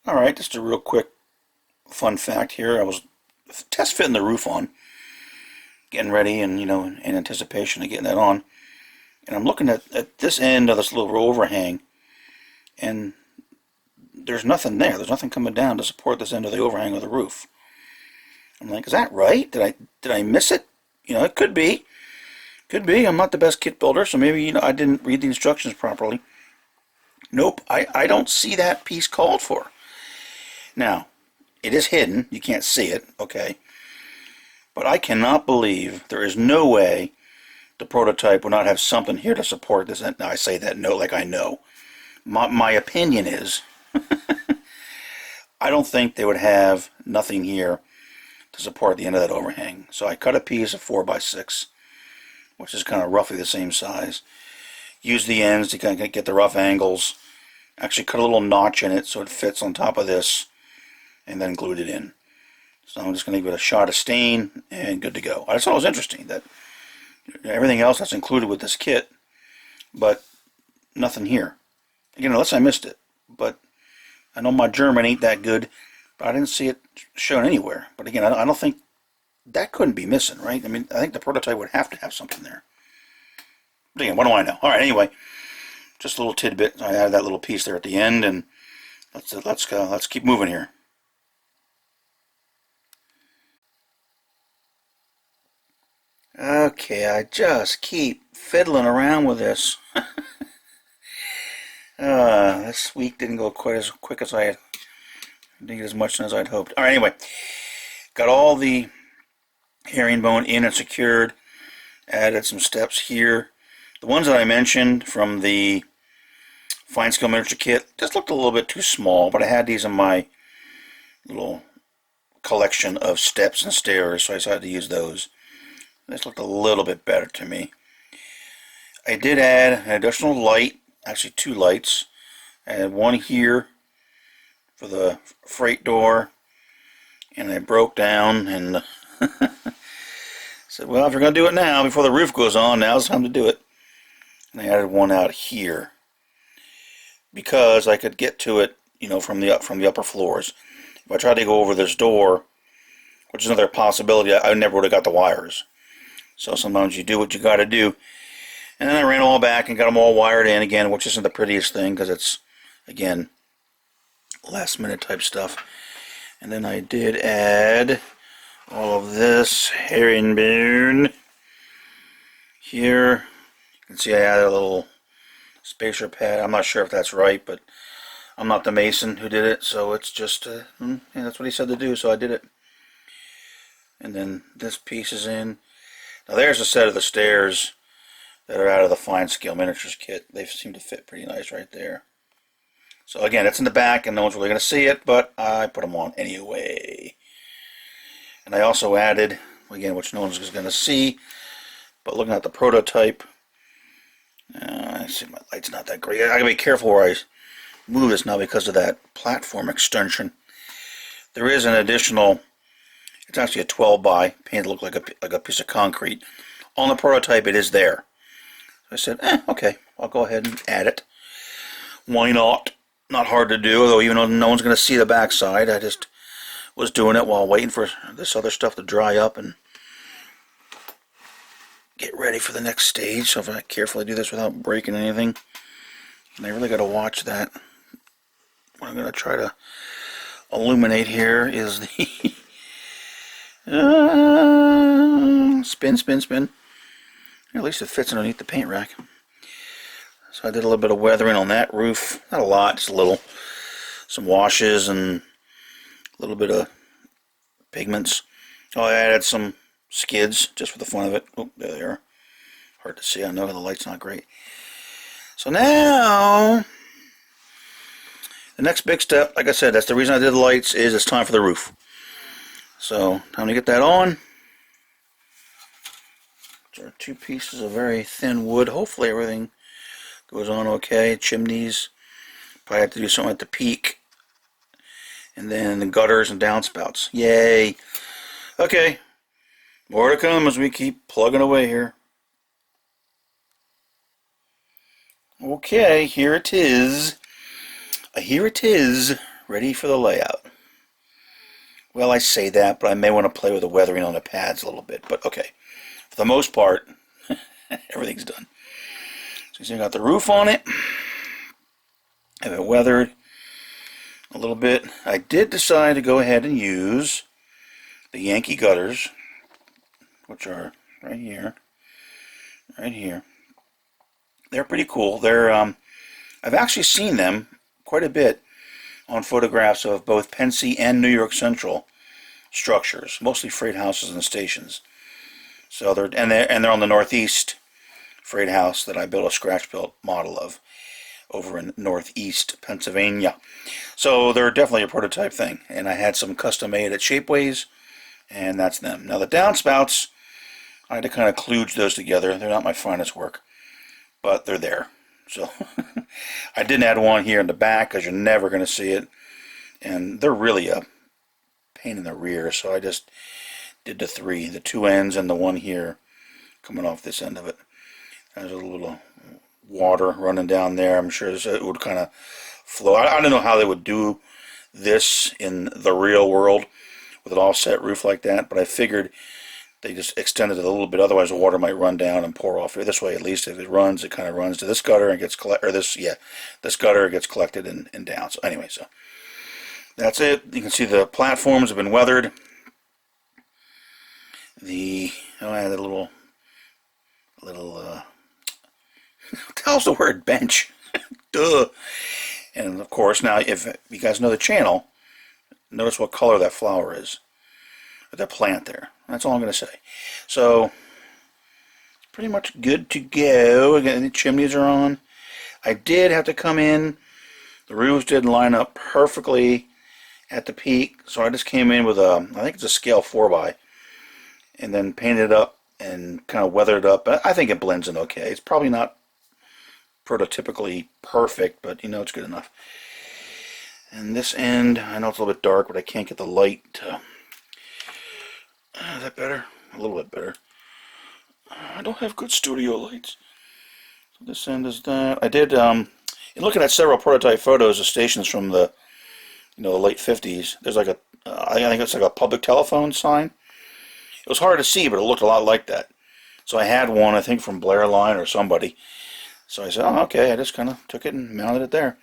S1: Alright, just a real quick fun fact here. I was test fitting the roof on, getting ready, and, you know, in anticipation of getting that on. And I'm looking at this end of this little overhang, and there's nothing there. There's nothing coming down to support this end of the overhang of the roof. I'm like, is that right? Did I miss it? You know, it could be. Could be. I'm not the best kit builder, so maybe, you know, I didn't read the instructions properly. Nope, I don't see that piece called for. Now, it is hidden. You can't see it, okay? But I cannot believe there is no way the prototype will not have something here to support this. Now, I say that no like I know. My opinion is, I don't think they would have nothing here to support the end of that overhang. So I cut a piece of 4x6, which is kind of roughly the same size. Use the ends to kind of get the rough angles. Actually cut a little notch in it so it fits on top of this, and then glued it in. So I'm just going to give it a shot of stain, and good to go. I just thought it was interesting that everything else that's included with this kit, but nothing here. Again, unless I missed it. But I know my German ain't that good, but I didn't see it shown anywhere. But again, I don't think that couldn't be missing, right? I mean, I think the prototype would have to have something there. But again, what do I know? All right, anyway, just a little tidbit. I added that little piece there at the end, and let's keep moving here. Okay, I just keep fiddling around with this. This week didn't go quite as quick as didn't get as much as I'd hoped. Alright, anyway, got all the herringbone in and secured. Added some steps here. The ones that I mentioned from the fine scale miniature kit just looked a little bit too small, but I had these in my little collection of steps and stairs, so I decided to use those. This looked a little bit better to me. I did add an additional light, actually two lights. I had one here for the freight door, and I broke down and said, well, if you're going to do it now, before the roof goes on, now's the time to do it. And I added one out here because I could get to it, you know, from the upper floors. If I tried to go over this door, which is another possibility, I never would have got the wires. So sometimes you do what you got to do. And then I ran all back and got them all wired in again, which isn't the prettiest thing because it's, again, last minute type stuff. And then I did add all of this herringbone here. You can see I added a little spacer pad. I'm not sure if that's right, but I'm not the mason who did it, so it's just, yeah, that's what he said to do, so I did it. And then this piece is in. Now there's a set of the stairs that are out of the fine scale miniatures kit. They seem to fit pretty nice right there. So again, it's in the back and no one's really going to see it, but I put them on anyway. And I also added, again, which no one's going to see, but looking at the prototype, I see, my light's not that great. I gotta be careful where I move this now because of that platform extension. There is an additional, it's actually a 12 by, painted to look like a piece of concrete. On the prototype it is there. So I said, okay, I'll go ahead and add it. Why not? Not hard to do, although even though no one's going to see the backside, I just was doing it while waiting for this other stuff to dry up and get ready for the next stage. So if I carefully do this without breaking anything, and I really got to watch that. What I'm going to try to illuminate here is the spin. At least it fits underneath the paint rack. So I did a little bit of weathering on that roof. Not a lot, just a little. Some washes and a little bit of pigments. Oh, I added some skids just for the fun of it. Oh, there they are. Hard to see. I know the light's not great. So now, the next big step, like I said, that's the reason I did the lights, is it's time for the roof. So, time to get that on. There are 2 pieces of very thin wood. Hopefully everything goes on okay. Chimneys. Probably have to do something at the peak. And then the gutters and downspouts. Yay! Okay. More to come as we keep plugging away here. Okay, here it is. Here it is. Ready for the layout. Well, I say that, but I may want to play with the weathering on the pads a little bit. But okay. For the most part, everything's done. So I got the roof on it. I have it weathered a little bit. I did decide to go ahead and use the Yankee gutters, which are right here. Right here. They're pretty cool. They're I've actually seen them quite a bit on photographs of both Pensy and New York Central structures, mostly freight houses and stations. So they're on the Northeast freight house that I built a scratch-built model of over in Northeast Pennsylvania. So they're definitely a prototype thing, and I had some custom made at Shapeways, and that's them. Now the downspouts, I had to kind of kludge those together. They're not my finest work, but they're there. So I didn't add one here in the back because you're never going to see it, and they're really a pain in the rear. So I just did the 2 ends and the one here coming off this end of it. There's a little water running down there. I'm sure it would kind of flow. I don't know how they would do this in the real world with an offset roof like that, but I figured they just extended it a little bit. Otherwise, the water might run down and pour off here. This way, at least, if it runs, it kind of runs to this gutter and gets collected. Or this gutter gets collected and down. So anyway, so that's it. You can see the platforms have been weathered. I had a little what the hell's the word? Bench. Duh. And of course, now if you guys know the channel, notice what color that flower is. Or that plant there. That's all I'm going to say. So, pretty much good to go. Again, the chimneys are on. I did have to come in. The roofs didn't line up perfectly at the peak. So I just came in with I think it's a scale 4x. And then painted it up and kind of weathered it up. I think it blends in okay. It's probably not prototypically perfect, but you know it's good enough. And this end, I know it's a little bit dark, but I can't get the light to... is that better? A little bit better. I don't have good studio lights. So this end is that. I did, in looking at several prototype photos of stations from the, the late 50s, there's like I think it's like a public telephone sign. It was hard to see, but it looked a lot like that. So I had one, I think, from Blair Line or somebody. So I said, oh, okay, I just kind of took it and mounted it there.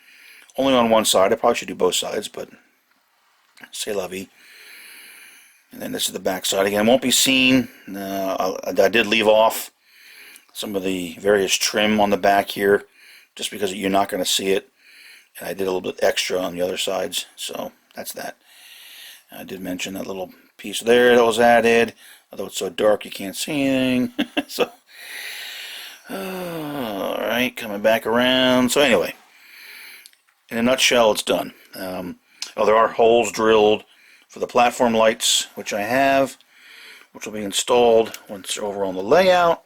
S1: Only on one side. I probably should do both sides, but c'est la vie. And then this is the back side again. It won't be seen. I did leave off some of the various trim on the back here, just because you're not going to see it. And I did a little bit extra on the other sides, so that's that. I did mention that little piece there that was added, although it's so dark you can't see anything. So, alright, coming back around. So anyway, in a nutshell, it's done. There are holes drilled for the platform lights, which I have, which will be installed once they're over on the layout.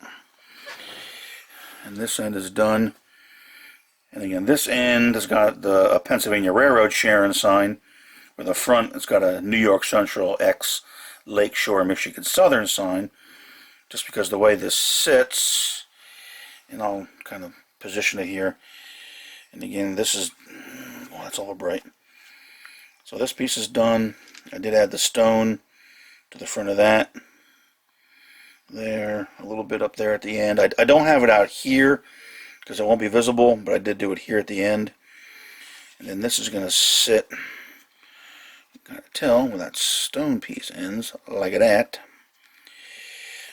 S1: And this end is done. And again, this end has got the Pennsylvania Railroad Sharon sign. With the front, it's got a New York Central X Lakeshore Michigan Southern sign. Just because the way this sits, and I'll kind of position it here. And again, this is, well, that's all bright. So this piece is done. I did add the stone to the front of that. There, a little bit up there at the end. I don't have it out here because it won't be visible, but I did do it here at the end. And then this is going to sit, kind of tell where that stone piece ends, like that.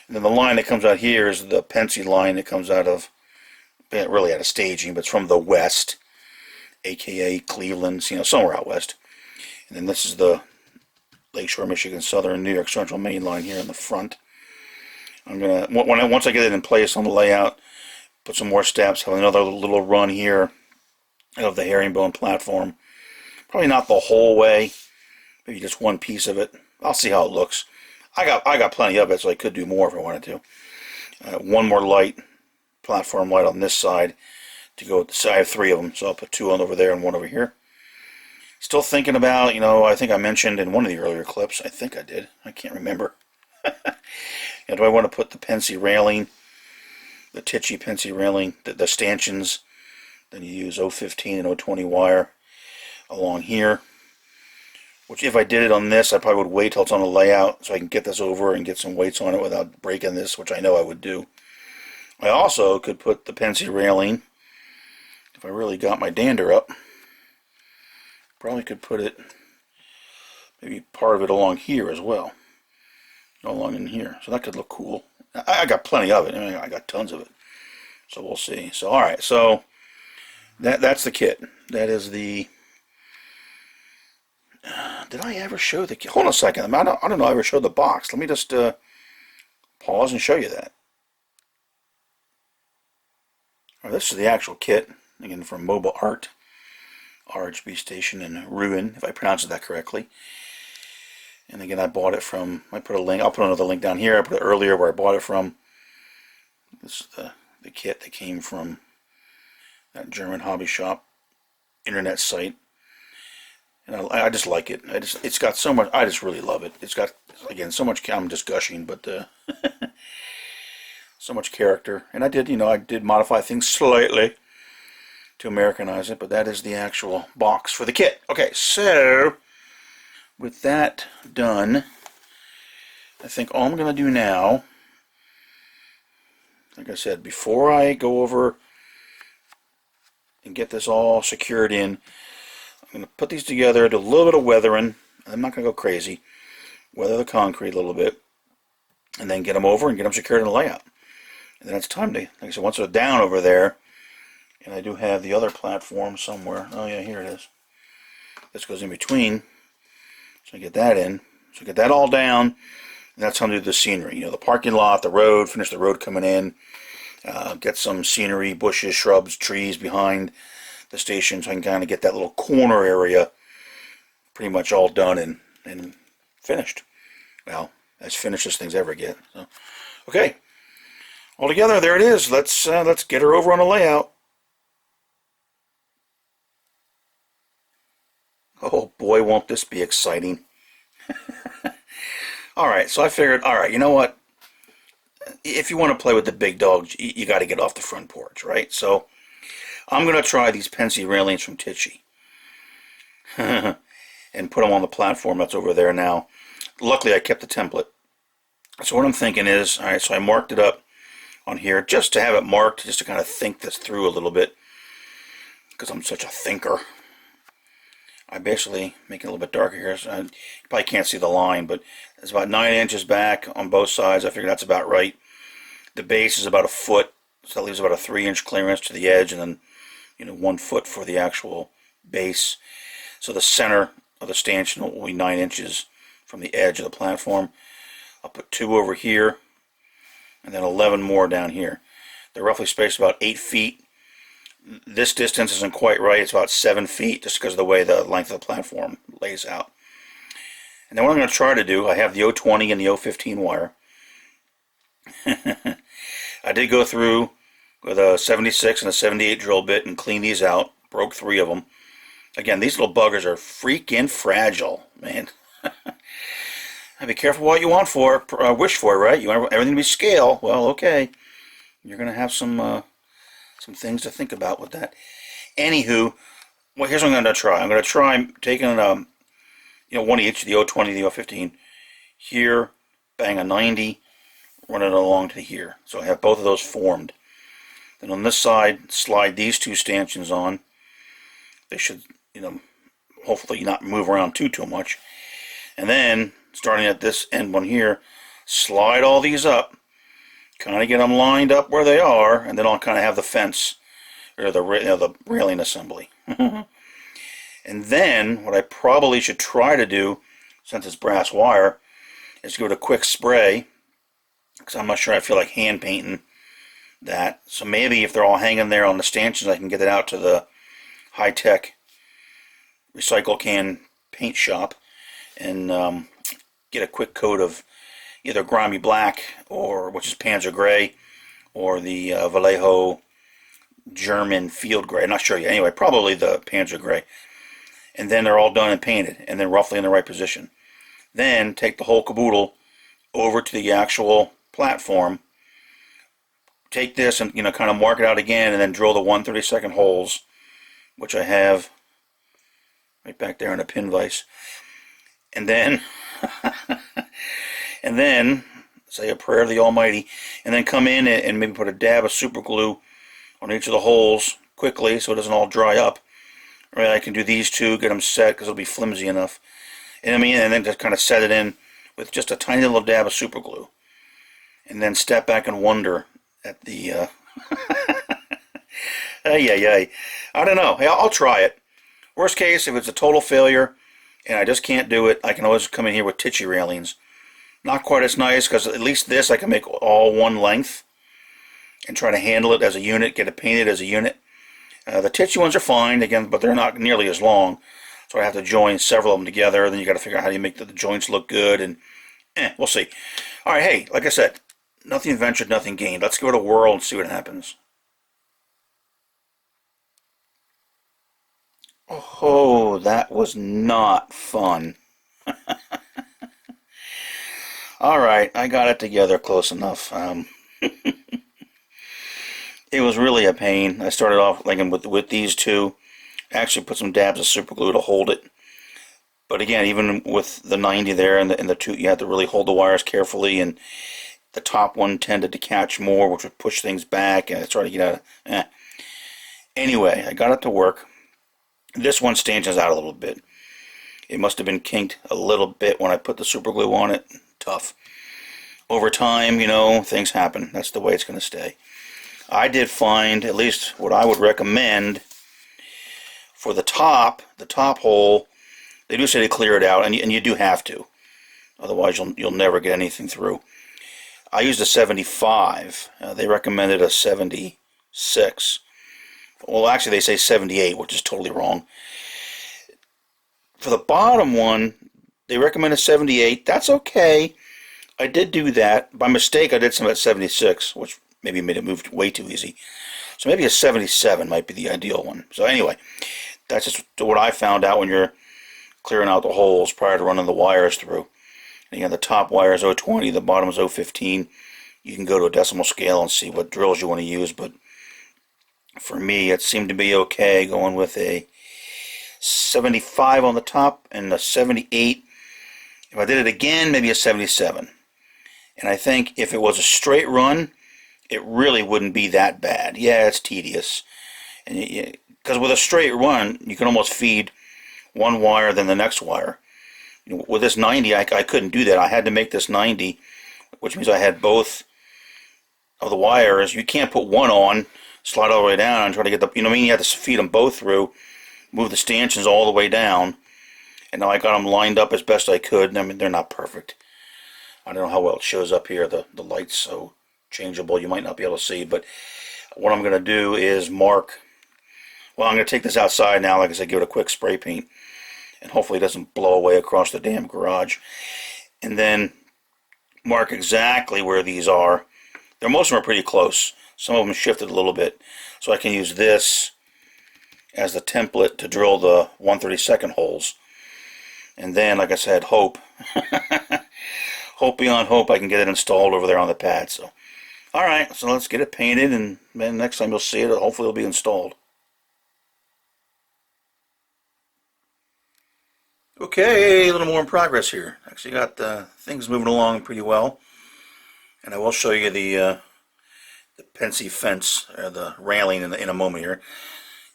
S1: And then the line that comes out here is the Pensy line that comes out of, really out of staging, but it's from the west, aka Cleveland, you know, somewhere out west. And then this is the Lakeshore, Michigan Southern, New York Central main line here in the front. I'm gonna, once I get it in place on the layout, put some more steps, have another little run here of the herringbone platform. Probably not the whole way, maybe just one piece of it. I'll see how it looks. I got plenty of it, so I could do more if I wanted to. One more light, platform light on this side to go with the side. I have 3 of them, so I'll put 2 on over there and 1 over here. Still thinking about, you know, I think I mentioned in one of the earlier clips, I think I did, I can't remember. Do I want to put the Pensy railing, the Tichy Pensy railing, the stanchions, then you use 015 and 020 wire along here. Which, if I did it on this, I probably would wait till it's on the layout so I can get this over and get some weights on it without breaking this, which I know I would do. I also could put the Pensy railing, if I really got my dander up, probably could put it, maybe part of it along here as well. Along in here. So that could look cool. I got plenty of it. I mean, I got tons of it. So we'll see. So, alright, so that's the kit. That is the... did I ever show the kit? Hold on a second. I don't know if I ever showed the box. Let me just pause and show you that. Right, this is the actual kit. Again, from Moba Art. RHB station in Rueun, if I pronounced that correctly. And again, I bought it from, I put a link, I'll put another link down here. I put it earlier where I bought it from. This is the kit that came from that German hobby shop internet site. And I just like it. It's got so much, I just really love it. It's got, again, so much, I'm just gushing, but so much character. And I did, you know, I did modify things slightly to Americanize it, but that is the actual box for the kit. Okay, so with that done, I think all I'm going to do now, like I said, before I go over and get this all secured in, I'm going to put these together, do a little bit of weathering. I'm not going to go crazy. Weather the concrete a little bit, and then get them over and get them secured in the layout. And then it's time to, like I said, once they're down over there, and I do have the other platform somewhere. Oh yeah, here it is. This goes in between. So I get that in. So get that all down. And that's how to do the scenery. You know, the parking lot, the road, finish the road coming in. Get some scenery, bushes, shrubs, trees behind the station so I can kind of get that little corner area pretty much all done and finished. Well, as finished as things ever get. So, okay. All together, there it is. Let's get her over on the layout. Oh boy, won't this be exciting. Alright, so I figured, alright, you know what? If you want to play with the big dogs, you got to get off the front porch, right? So I'm going to try these Pensy railings from Tichy. And put them on the platform that's over there now. Luckily, I kept the template. So what I'm thinking is, alright, so I marked it up on here just to have it marked, just to kind of think this through a little bit. Because I'm such a thinker. I basically make it a little bit darker here. So you probably can't see the line, but it's about 9 inches back on both sides. I figure that's about right. The base is about a foot, so that leaves about a 3-inch clearance to the edge, and then, you know, 1 foot for the actual base. So the center of the stanchion will be 9 inches from the edge of the platform. I'll put 2 over here, and then 11 more down here. They're roughly spaced about 8 feet. This distance isn't quite right. It's about 7 feet just because of the way the length of the platform lays out. And then what I'm going to try to do, I have the 020 and the 015 wire. I did go through with a 76 and a 78 drill bit and cleaned these out. Broke 3 of them. Again, these little buggers are freaking fragile, man. Be careful what you want for, wish for, right? You want everything to be scale. Well, okay. You're going to have some things to think about with that. Anywho, well, here's what I'm going to try. I'm going to try taking one each, the 020, the 015. Here, bang a 90, run it along to here. So I have both of those formed. Then on this side, slide these 2 stanchions on. They should, hopefully not move around too much. And then, starting at this end one here, slide all these up, kind of get them lined up where they are, and then I'll kind of have the fence, or the railing assembly. And then, what I probably should try to do, since it's brass wire, is give it a quick spray, because I'm not sure I feel like hand painting that. So maybe if they're all hanging there on the stanchions, I can get it out to the high-tech recycle can paint shop and get a quick coat of either grimy black, or which is Panzer Gray, or the Vallejo German Field Gray. I'm not sure yet. Anyway, probably the Panzer Gray. And then they're all done and painted, and then roughly in the right position. Then take the whole caboodle over to the actual platform. Take this and kind of mark it out again, and then drill the 1/32 holes, which I have right back there in a pin vise. And then say a prayer to the Almighty, and then come in and maybe put a dab of super glue on each of the holes quickly so it doesn't all dry up. Right, I can do these 2, get them set because it'll be flimsy enough. And then just kind of set it in with just a tiny little dab of super glue. And then step back and wonder at the I don't know. Hey, I'll try it. Worst case, if it's a total failure and I just can't do it, I can always come in here with titchy railings. Not quite as nice, because at least this I can make all one length and try to handle it as a unit, get it painted as a unit. The titchy ones are fine, again, but they're not nearly as long. So I have to join several of them together. Then you got to figure out how do you make the joints look good, and we'll see. All right, hey, like I said, nothing ventured, nothing gained. Let's give it a whirl and see what happens. Oh, that was not fun. All right, I got it together close enough. It was really a pain. I started off like with these 2. Actually put some dabs of super glue to hold it. But again, even with the 90 there and the 2, you have to really hold the wires carefully, and the top one tended to catch more, which would push things back, and I started to get out of Anyway, I got it to work. This one stanchions out a little bit. It must have been kinked a little bit when I put the super glue on it. Tough. Over time, things happen. That's the way it's going to stay. I did find, at least what I would recommend, for the top hole, they do say to clear it out, and you do have to. Otherwise, you'll never get anything through. I used a 75. They recommended a 76. Well, actually, they say 78, which is totally wrong. For the bottom one, they recommend a 78. That's okay. I did do that. By mistake, I did some at 76, which maybe made it move way too easy. So maybe a 77 might be the ideal one. So anyway, that's just what I found out when you're clearing out the holes prior to running the wires through. And again, the top wire is 020, the bottom is 015. You can go to a decimal scale and see what drills you want to use, but for me, it seemed to be okay going with a 75 on the top and a 78. If I did it again, maybe a 77. And I think if it was a straight run, it really wouldn't be that bad. Yeah, it's tedious. And because with a straight run, you can almost feed one wire then the next wire. With this 90, I couldn't do that. I had to make this 90, which means I had both of the wires. You can't put one on, slide all the way down, and try to get the, you have to feed them both through, move the stanchions all the way down. And now I got them lined up as best I could. I mean, they're not perfect. I don't know how well it shows up here. The light's so changeable, you might not be able to see. But what I'm going to do is mark. Well, I'm going to take this outside now, like I said, give it a quick spray paint. And hopefully it doesn't blow away across the damn garage. And then mark exactly where these are. Most of them are pretty close. Some of them shifted a little bit. So I can use this as the template to drill the 1/32 holes. And then, like I said, hope. Hope beyond hope I can get it installed over there on the pad. So, alright, so let's get it painted, and then next time you'll see it, hopefully it'll be installed. Okay, a little more in progress here. Actually got things moving along pretty well. And I will show you the Pensy fence, or the railing in a moment here.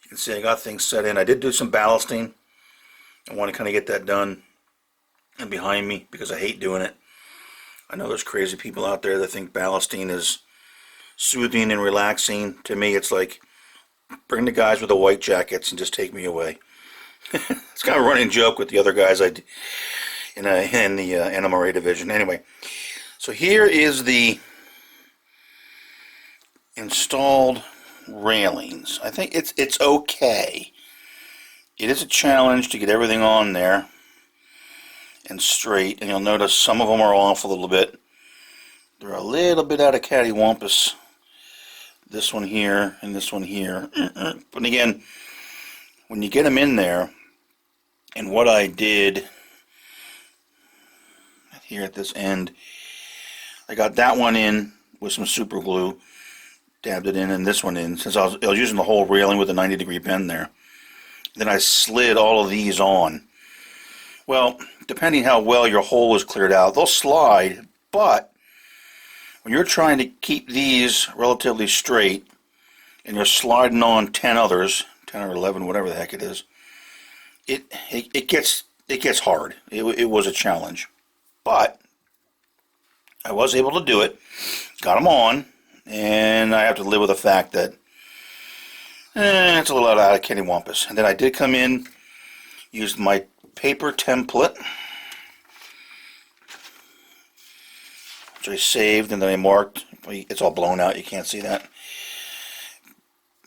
S1: You can see I got things set in. I did do some ballasting. I want to kind of get that done and behind me because I hate doing it. I know there's crazy people out there that think ballasting is soothing and relaxing. To me, it's like, bring the guys with the white jackets and just take me away. It's kind of a running joke with the other guys in the NMRA division. Anyway, so here is the installed railings. I think it's okay. It is a challenge to get everything on there and straight, and you'll notice some of them are off a little bit. They're a little bit out of cattywampus. This one here and this one here. But again, when you get them in there, and what I did here at this end, I got that one in with some super glue, dabbed it in, and this one in, since I was using the whole railing with a 90-degree bend there. Then I slid all of these on. Well, depending how well your hole is cleared out, they'll slide, but when you're trying to keep these relatively straight, and you're sliding on 10 others, 10 or 11, whatever the heck it is, it gets hard. It was a challenge, but I was able to do it. Got them on, and I have to live with the fact that it's a little out of cattywampus. And then I did come in, used my paper template, which I saved, and then I marked. It's all blown out, you can't see that.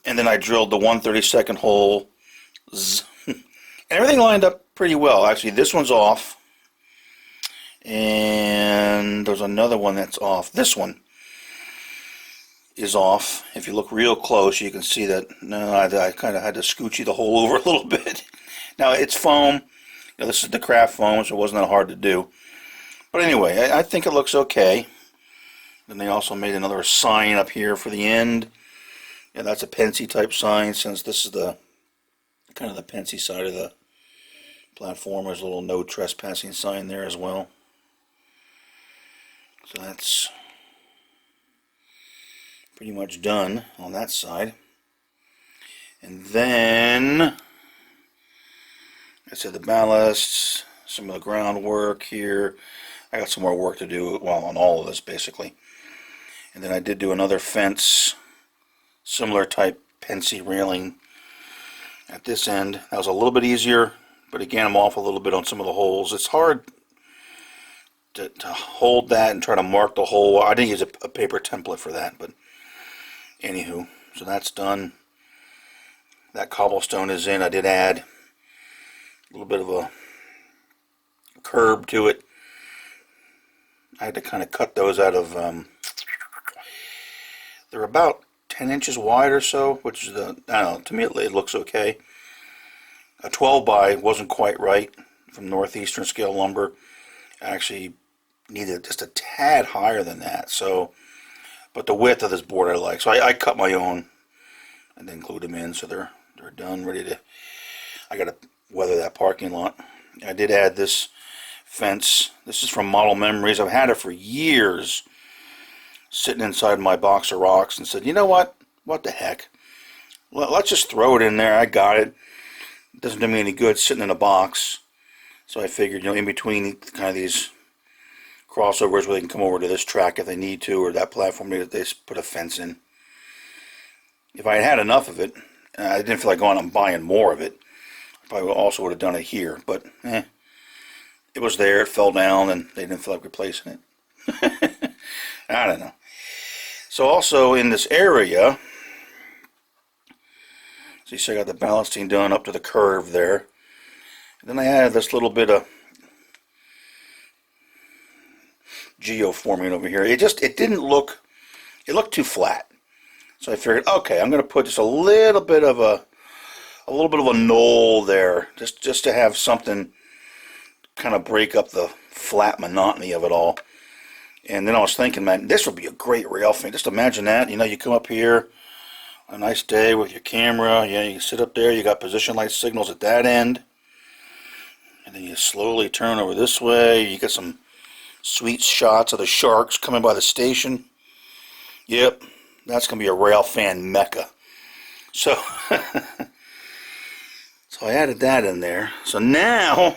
S1: And then I drilled the 1/32 hole, and everything lined up pretty well. Actually, this one's off, and there's another one that's off. This one is off. If you look real close, you can see that. No, I kind of had to scoochie the hole over a little bit. Now it's foam. You know, this is the craft foam, so it wasn't that hard to do. But anyway, I think it looks okay. Then they also made another sign up here for the end. Yeah, that's a Pensy type sign, since this is the kind of the Pensy side of the platform. There's a little no trespassing sign there as well. So that's pretty much done on that side. And then I said the ballasts, some of the groundwork here. I got some more work to do, well, on all of this basically. And then I did do another fence, similar type Pensy railing at this end. That was a little bit easier, but again, I'm off a little bit on some of the holes. It's hard to hold that and try to mark the hole. I didn't use a paper template for that, but anywho, so that's done. That cobblestone is in. I did add a little bit of a curb to it. I had to kind of cut those out of, they're about 10 inches wide or so, which is, I don't know, to me it looks okay. A 12 by wasn't quite right from Northeastern Scale Lumber. I actually needed just a tad higher than that, so, but the width of this board I like, so I cut my own and then glued them in, so they're done, ready to, I gotta weather that parking lot. I did add this fence. This is from Model Memories. I've had it for years, sitting inside my box of rocks, and said, you know what the heck, let's just throw it in there. I got it. It doesn't do me any good sitting in a box, so I figured, you know, in between kind of these crossovers where they can come over to this track if they need to, or that platform, they just put a fence in. If I had had enough of it, I didn't feel like going out and buying more of it, I probably also would have done it here, but it was there, it fell down, and they didn't feel like replacing it. I don't know. So also in this area, so you see I got the ballasting done up to the curve there. And then I added this little bit of geoforming over here. It didn't look, it looked too flat. So I figured, okay, I'm going to put just a little bit of a knoll there, just to have something kind of break up the flat monotony of it all. And then I was thinking, man, this would be a great rail fan. Just imagine that. You know, you come up here a nice day with your camera. Yeah, you can sit up there. You got position light signals at that end. And then you slowly turn over this way. You get some sweet shots of the sharks coming by the station. Yep, that's going to be a rail fan mecca. So, so I added that in there. So now,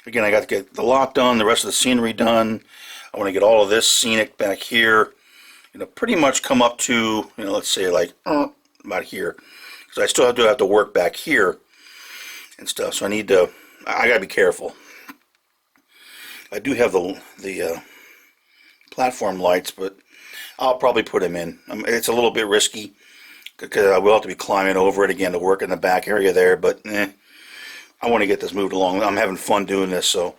S1: again, I got to get the lot done, the rest of the scenery done. I want to get all of this scenic back here. You know, pretty much come up to, you know, let's say like about here. Because I still have to work back here and stuff. So I got to be careful. I do have the platform lights, but I'll probably put them in. It's a little bit risky because I will have to be climbing over it again to work in the back area there, but I want to get this moved along. I'm having fun doing this, so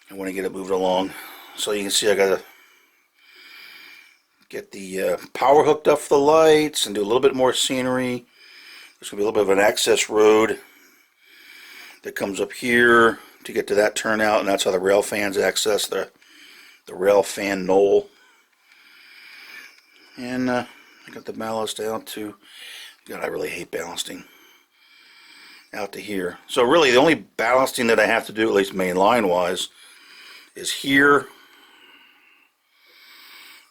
S1: I want to get it moved along. So you can see I got to get the power hooked up for the lights and do a little bit more scenery. There's going to be a little bit of an access road that comes up here to get to that turnout, and that's how the rail fans access the rail fan knoll. And I got the ballast out to, God, I really hate ballasting, out to here. So really the only ballasting that I have to do, at least main line wise, is here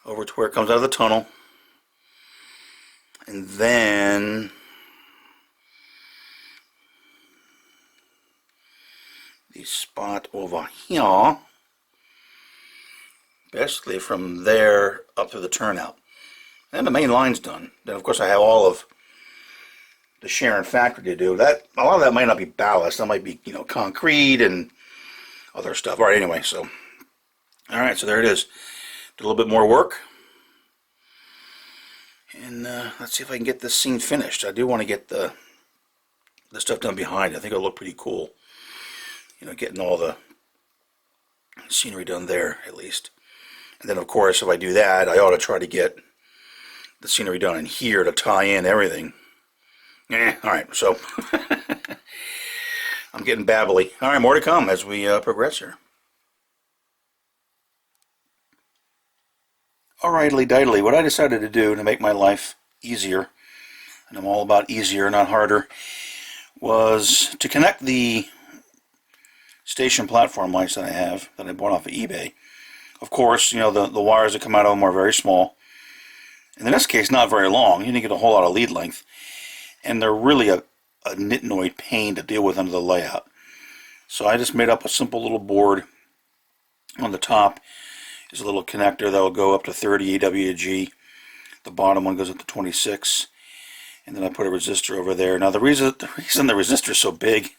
S1: over to where it comes out of the tunnel, and then the spot over here, basically from there up to the turnout. And the main line's done. Then of course I have all of the Sharon factory to do. That a lot of that might not be ballast. That might be, you know, concrete and other stuff. All right, anyway, so all right, so there it is. Do a little bit more work, and let's see if I can get this scene finished. I do want to get the stuff done behind. I think it'll look pretty cool. You know, getting all the scenery done there at least. And then of course, if I do that, I ought to try to get the scenery done in here to tie in everything. Alright, so I'm getting babbly. Alright, more to come as we progress here. Alrightly dightly, what I decided to do to make my life easier, and I'm all about easier, not harder, was to connect the station platform lights that I have, that I bought off of eBay. Of course, you know, the wires that come out of them are very small. And in this case, not very long. You didn't get a whole lot of lead length. And they're really a nitnoid pain to deal with under the layout. So I just made up a simple little board. On the top is a little connector that will go up to 30 AWG. The bottom one goes up to 26. And then I put a resistor over there. Now the reason the resistor is so big,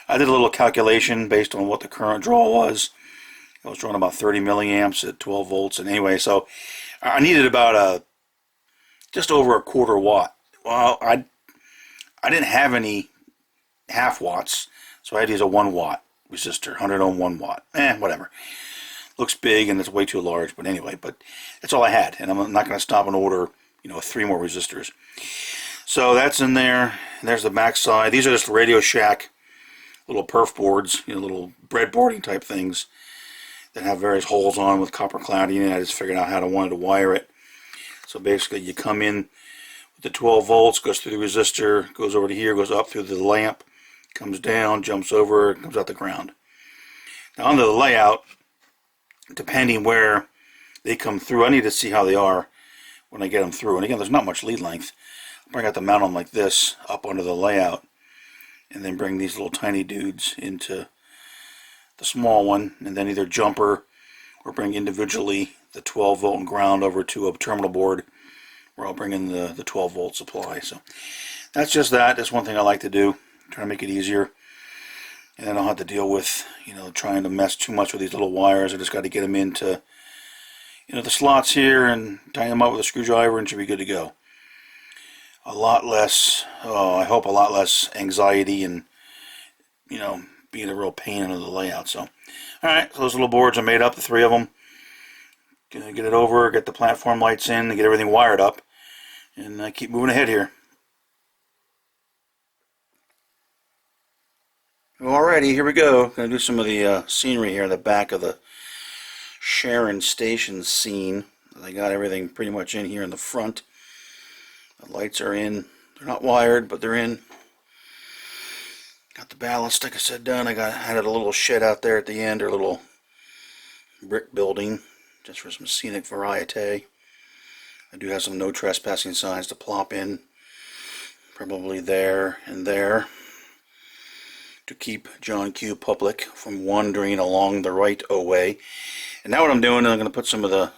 S1: I did a little calculation based on what the current draw was. I was drawing about 30 milliamps at 12 volts. And anyway, so I needed about just over a quarter watt. Well, I didn't have any half watts, so I had to use a 1 watt resistor, 100 ohm 1 watt. Whatever. Looks big and it's way too large, but anyway, but that's all I had, and I'm not going to stop and order, you know, 3 more resistors. So that's in there. There's the back side. These are just Radio Shack little perf boards, you know, little breadboarding type things that have various holes on with copper cladding, and I just figured out how I wanted to wire it. So basically you come in with the 12 volts, goes through the resistor, goes over to here, goes up through the lamp, comes down, jumps over, comes out the ground. Now under the layout, depending where they come through, I need to see how they are when I get them through. And again, there's not much lead length. I'll bring out the mount them like this up under the layout, and then bring these little tiny dudes into the small one, and then either jumper or bring individually the 12 volt and ground over to a terminal board where I'll bring in the 12 volt supply. So that's just that. That's one thing I like to do, try to make it easier. And then I don't have to deal with, you know, trying to mess too much with these little wires. I just got to get them into, you know, the slots here and tie them up with a screwdriver and should be good to go. A lot less, I hope a lot less anxiety and, you know, being a real pain under the layout. So, alright, so those little boards are made up, the 3 of them. Gonna get it over, get the platform lights in, and get everything wired up, and keep moving ahead here. Alrighty, here we go. Gonna do some of the scenery here in the back of the Sharon station scene. I got everything pretty much in here in the front. The lights are in. They're not wired, but they're in. Got the ballast, like I said, done. I added a little shed out there at the end, or a little brick building, just for some scenic variety. I do have some no trespassing signs to plop in, probably there and there, to keep John Q. Public from wandering along the right-o-way. And now what I'm doing is I'm going to put some of the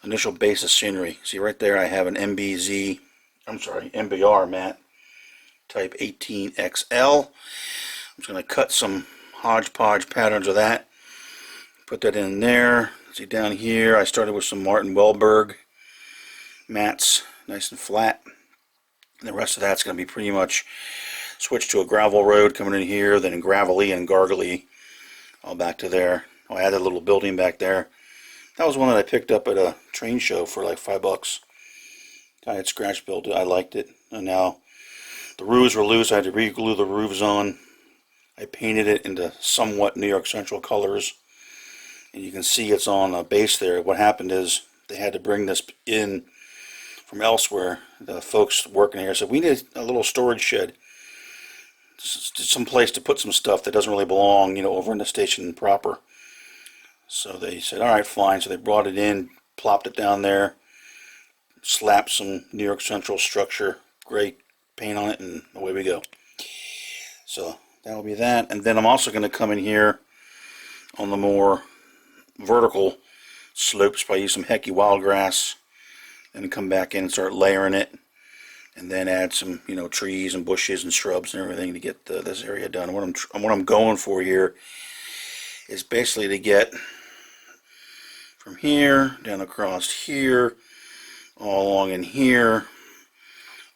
S1: initial base of scenery. See right there I have an MBR mat, type 18XL. I'm just going to cut some hodgepodge patterns of that. Put that in there. See down here I started with some Martin Welberg mats, nice and flat. And the rest of that's going to be pretty much switched to a gravel road coming in here, then gravelly and gargly all back to there. Oh, I had that little building back there. That was one that I picked up at a train show for like $5. I had scratch built it. I liked it. And now the roofs were loose. I had to re-glue the roofs on. I painted it into somewhat New York Central colors. And you can see it's on a base there. What happened is they had to bring this in from elsewhere. The folks working here said, we need a little storage shed. Some place to put some stuff that doesn't really belong, over in the station proper. So they said, all right, fine. So they brought it in, plopped it down there, slapped some New York Central structure, gray paint on it, and away we go. So that'll be that. And then I'm also going to come in here on the more vertical slopes by use some Hecky Wildgrass, and come back in and start layering it, and then add some trees and bushes and shrubs and everything to get this area done. And what I'm going for here is basically to get from here down across here, all along in here,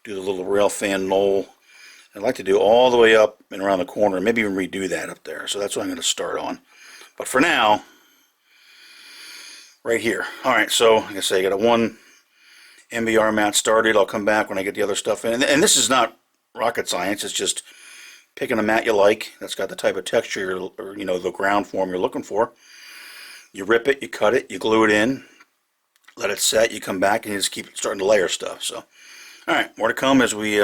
S1: do the little rail fan knoll. I'd like to do all the way up and around the corner, maybe even redo that up there. So that's what I'm going to start on. But for now, right here. Alright, so like I say, I got a one MBR mat started. I'll come back when I get the other stuff in. And this is not rocket science. It's just picking a mat you like that's got the type of texture or the ground form you're looking for. You rip it, you cut it, you glue it in, let it set, you come back and you just keep starting to layer stuff. So, alright, more to come as we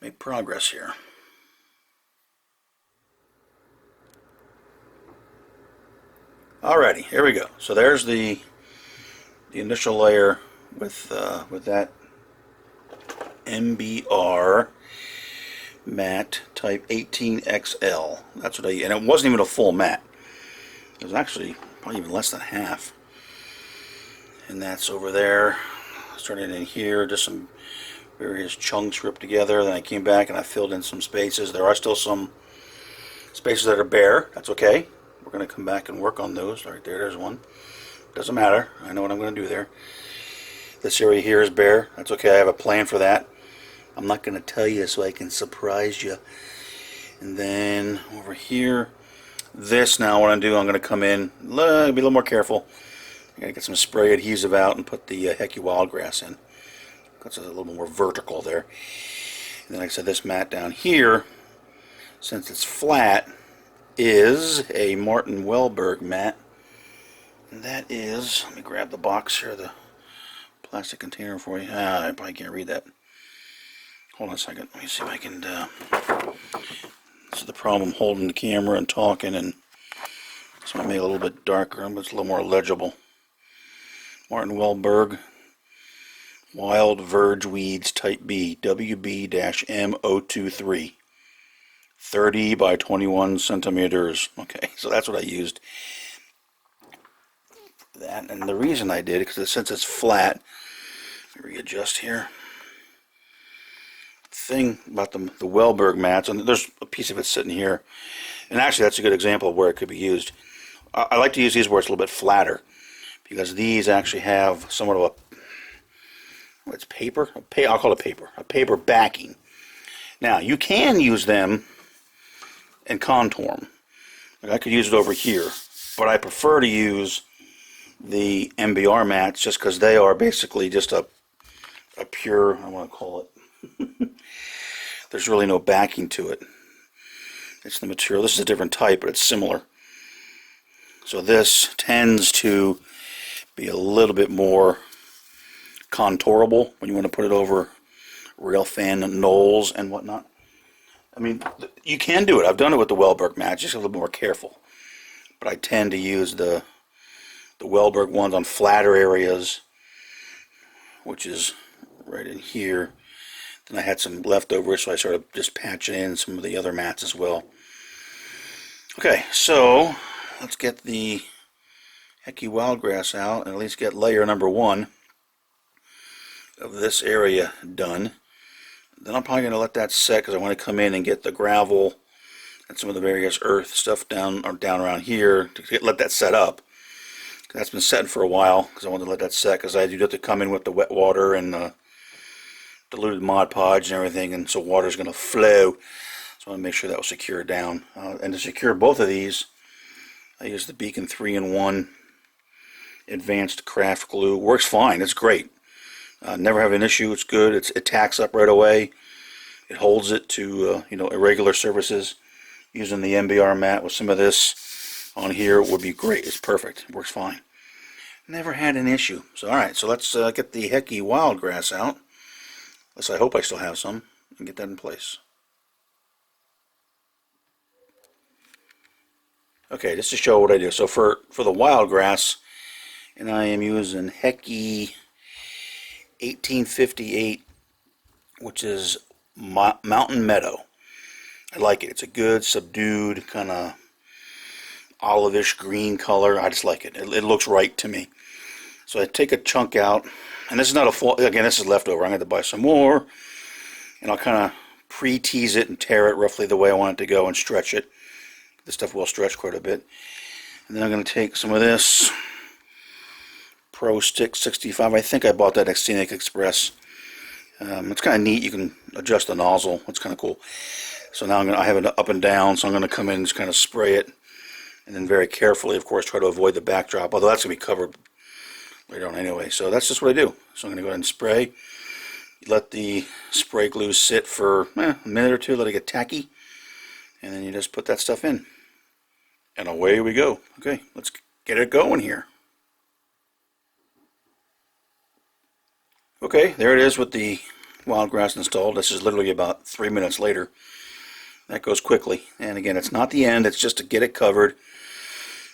S1: make progress here. Alrighty, here we go. So there's the initial layer with that MBR mat type 18XL. That's what and it wasn't even a full mat. It was actually probably even less than half. And that's over there. Started in here, just some various chunks ripped together. Then I came back and I filled in some spaces. There are still some spaces that are bare. That's okay. We're going to come back and work on those. Right there's one. Doesn't matter. I know what I'm going to do there. This area here is bare. That's okay. I have a plan for that. I'm not going to tell you so I can surprise you. And then over here, this now what I'm doing, I'm going to come in, be a little more careful. I got to get some spray adhesive out and put the Hecky Wildgrass in. That's a little more vertical there. And then like I said, this mat down here, since it's flat, is a Martin Welberg mat. And that is, let me grab the box here, the plastic container for you. I probably can't read that. Hold on a second. Let me see if I can. This is the problem holding the camera and talking, and this might make it a little bit darker, but it's a little more legible. Martin Welberg Wild Verge Weeds Type B WB-M023 30 by 21 centimeters. Okay, so that's what I used. That, and the reason I did it, because since it's flat, let me readjust here. Thing about the Welberg mats, and there's a piece of it sitting here, and actually that's a good example of where it could be used. I like to use these where it's a little bit flatter, because these actually have somewhat of a, it's paper? I'll call it paper. A paper backing. Now, you can use them and contour them. Like I could use it over here, but I prefer to use the MBR mats just because they are basically just a pure, I want to call it, there's really no backing to it. It's the material. This is a different type, but it's similar. So this tends to be a little bit more contourable when you want to put it over rail fan knolls and whatnot. I mean, you can do it. I've done it with the Weldberg mats, just a little more careful. But I tend to use the Weldberg ones on flatter areas, which is right in here. Then I had some leftovers, so I started just patching in some of the other mats as well. Okay, so let's get the Hecky Wildgrass out and at least get layer number 1 of this area done. Then I'm probably going to let that set because I want to come in and get the gravel and some of the various earth stuff down around here to let that set up. That's been setting for a while because I want to let that set because I do have to come in with the wet water and the diluted Mod Podge and everything, and so water's going to flow. So I want to make sure that was secured down. And to secure both of these, I use the Beacon 3-in-1 Advanced Craft Glue. Works fine. It's great. Never have an issue. It's good. It tacks up right away. It holds it to irregular surfaces. Using the MBR mat with some of this on here would be great. It's perfect. It works fine. Never had an issue. So alright, so let's get the Hecky Wildgrass out. At least I hope I still have some, and get that in place. Okay, just to show what I do. So for the Wildgrass, and I am using Hecky 1858, which is Mountain Meadow. I like it. It's a good, subdued, kind of olive-ish green color. I just like it. It looks right to me. So I take a chunk out, and this is not a full, again, this is leftover. I'm going to buy some more, and I'll kind of pre-tease it and tear it roughly the way I want it to go and stretch it. This stuff will stretch quite a bit. And then I'm going to take some of this Pro Stick 65. I think I bought that at Scenic Express. It's kind of neat. You can adjust the nozzle. It's kind of cool. So now I have it up and down, so I'm going to come in and just kind of spray it. And then very carefully, of course, try to avoid the backdrop, although that's going to be covered later on anyway. So that's just what I do. So I'm going to go ahead and spray. Let the spray glue sit for a minute or two, let it get tacky. And then you just put that stuff in. And away we go. Okay, let's get it going here. Okay, there it is with the Wildgrass installed. This is literally about 3 minutes later. That goes quickly. And again, it's not the end, it's just to get it covered